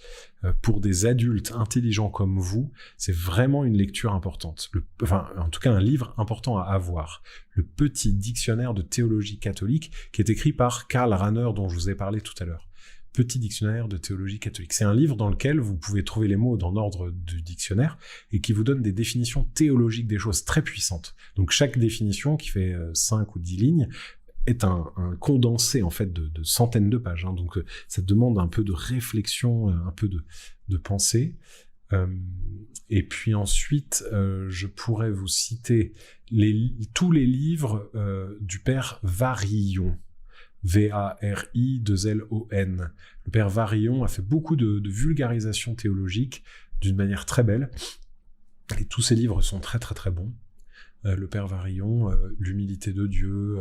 A: Pour des adultes intelligents comme vous, c'est vraiment une lecture importante. En tout cas, un livre important à avoir. Le Petit Dictionnaire de théologie catholique, qui est écrit par Karl Rahner, dont je vous ai parlé tout à l'heure. Petit Dictionnaire de théologie catholique. C'est un livre dans lequel vous pouvez trouver les mots dans l'ordre du dictionnaire et qui vous donne des définitions théologiques des choses très puissantes. Donc chaque définition, qui fait 5 ou 10 lignes, est un condensé en fait de centaines de pages. Donc ça demande un peu de réflexion, un peu de pensée. Et puis ensuite, je pourrais vous citer tous les livres du père Varillon. V-A-R-I-2-L-O-N. Le père Varillon a fait beaucoup de vulgarisation théologique d'une manière très belle. Et tous ces livres sont très très très bons. Le père Varillon, L'humilité de Dieu,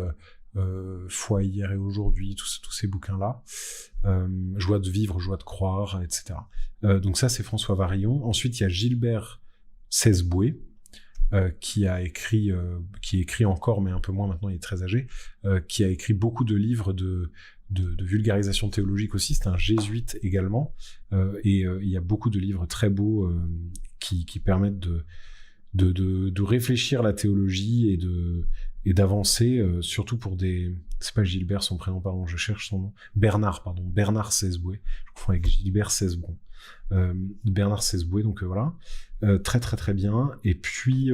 A: Foi hier et aujourd'hui, tous ces bouquins-là. Joie de vivre, joie de croire, etc. Donc ça, c'est François Varillon. Ensuite, il y a Gilbert Cesboué, qui écrit encore, mais un peu moins maintenant, il est très âgé, qui a écrit beaucoup de livres de vulgarisation théologique aussi. C'est un jésuite également, et il y a beaucoup de livres très beaux qui permettent de réfléchir la théologie et d'avancer, surtout pour des... C'est pas Gilbert son prénom, pardon, je cherche son nom. Bernard Cesboué. Je confonds avec Gilbert Cesbron. Bernard Cesboué, donc voilà. Très très très bien. Et puis,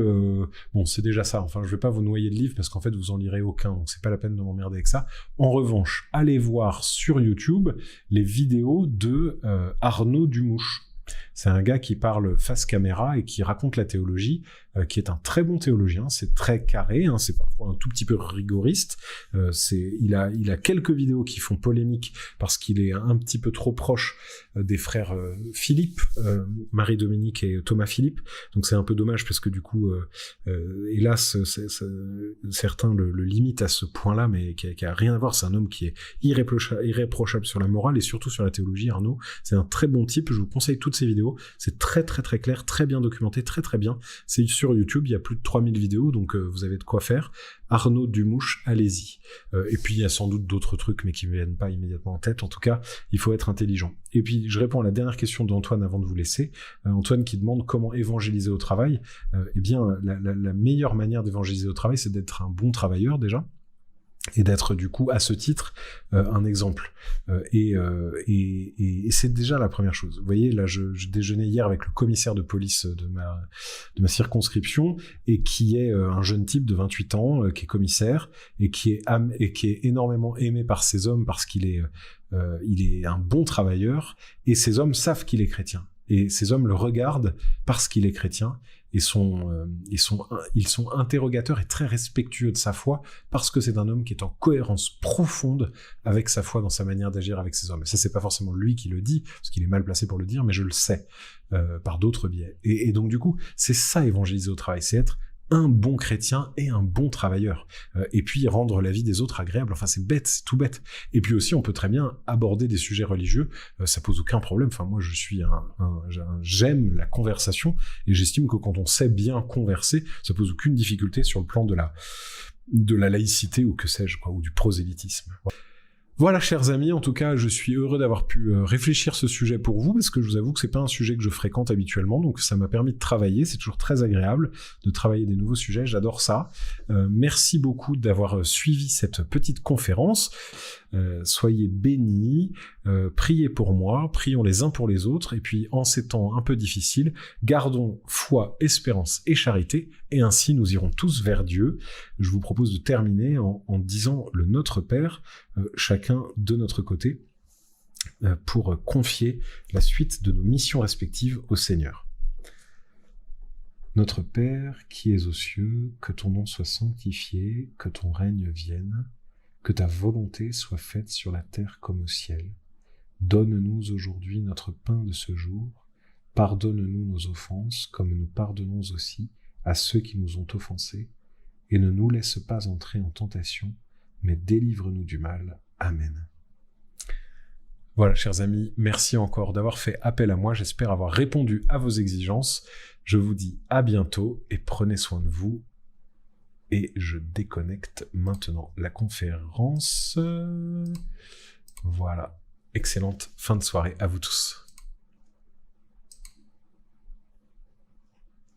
A: bon, c'est déjà ça. Enfin, je vais pas vous noyer de livres parce qu'en fait, vous en lirez aucun, donc c'est pas la peine de m'emmerder avec ça. En revanche, allez voir sur YouTube les vidéos de Arnaud Dumouche. C'est un gars qui parle face caméra et qui raconte la théologie, qui est un très bon théologien. C'est très carré, c'est parfois un tout petit peu rigoriste. Il a quelques vidéos qui font polémique parce qu'il est un petit peu trop proche des frères Philippe, Marie-Dominique et Thomas Philippe. Donc c'est un peu dommage parce que du coup, hélas, certains le limitent à ce point-là, mais qui a rien à voir. C'est un homme qui est irréprochable sur la morale et surtout sur la théologie. Arnaud, c'est un très bon type. Je vous conseille toutes ces vidéos. C'est très très très clair, très bien documenté, très très bien. C'est sur YouTube, il y a plus de 3000 vidéos, donc vous avez de quoi faire. Arnaud Dumouche, allez-y. Et puis il y a sans doute d'autres trucs, mais qui ne me viennent pas immédiatement en tête. En tout cas, il faut être intelligent. Et puis je réponds à la dernière question d'Antoine avant de vous laisser. Antoine qui demande comment évangéliser au travail. Eh bien, la meilleure manière d'évangéliser au travail, c'est d'être un bon travailleur déjà. Et d'être du coup à ce titre un exemple, et c'est déjà la première chose. Vous voyez, là je déjeunais hier avec le commissaire de police de ma circonscription, et qui est un jeune type de 28 ans qui est commissaire et qui est énormément aimé par ces hommes parce qu'il est un bon travailleur, et ces hommes savent qu'il est chrétien, et ces hommes le regardent parce qu'il est chrétien. ils sont interrogateurs et très respectueux de sa foi, parce que c'est un homme qui est en cohérence profonde avec sa foi dans sa manière d'agir avec ses hommes. Et ça, c'est pas forcément lui qui le dit, parce qu'il est mal placé pour le dire, mais je le sais, par d'autres biais. Et donc, du coup, c'est ça, évangéliser au travail, c'est être un bon chrétien et un bon travailleur. Et puis rendre la vie des autres agréable. Enfin, c'est bête, c'est tout bête. Et puis aussi, on peut très bien aborder des sujets religieux. Ça pose aucun problème. Enfin, moi, j'aime la conversation et j'estime que quand on sait bien converser, ça pose aucune difficulté sur le plan de la laïcité ou que sais-je, quoi, ou du prosélytisme. Voilà, chers amis, en tout cas, je suis heureux d'avoir pu réfléchir ce sujet pour vous, parce que je vous avoue que c'est pas un sujet que je fréquente habituellement, donc ça m'a permis de travailler, c'est toujours très agréable de travailler des nouveaux sujets, j'adore ça. Merci beaucoup d'avoir suivi cette petite conférence. Soyez bénis, priez pour moi, prions les uns pour les autres, et puis en ces temps un peu difficiles, gardons foi, espérance et charité, et ainsi nous irons tous vers Dieu. Je vous propose de terminer en disant le Notre Père, chacun de notre côté, pour confier la suite de nos missions respectives au Seigneur. Notre Père, qui es aux cieux, que ton nom soit sanctifié, que ton règne vienne, que ta volonté soit faite sur la terre comme au ciel. Donne-nous aujourd'hui notre pain de ce jour. Pardonne-nous nos offenses, comme nous pardonnons aussi à ceux qui nous ont offensés. Et ne nous laisse pas entrer en tentation, mais délivre-nous du mal. Amen. Voilà, chers amis, merci encore d'avoir fait appel à moi. J'espère avoir répondu à vos exigences. Je vous dis à bientôt et prenez soin de vous. Et je déconnecte maintenant la conférence. Voilà. Excellente fin de soirée à vous tous.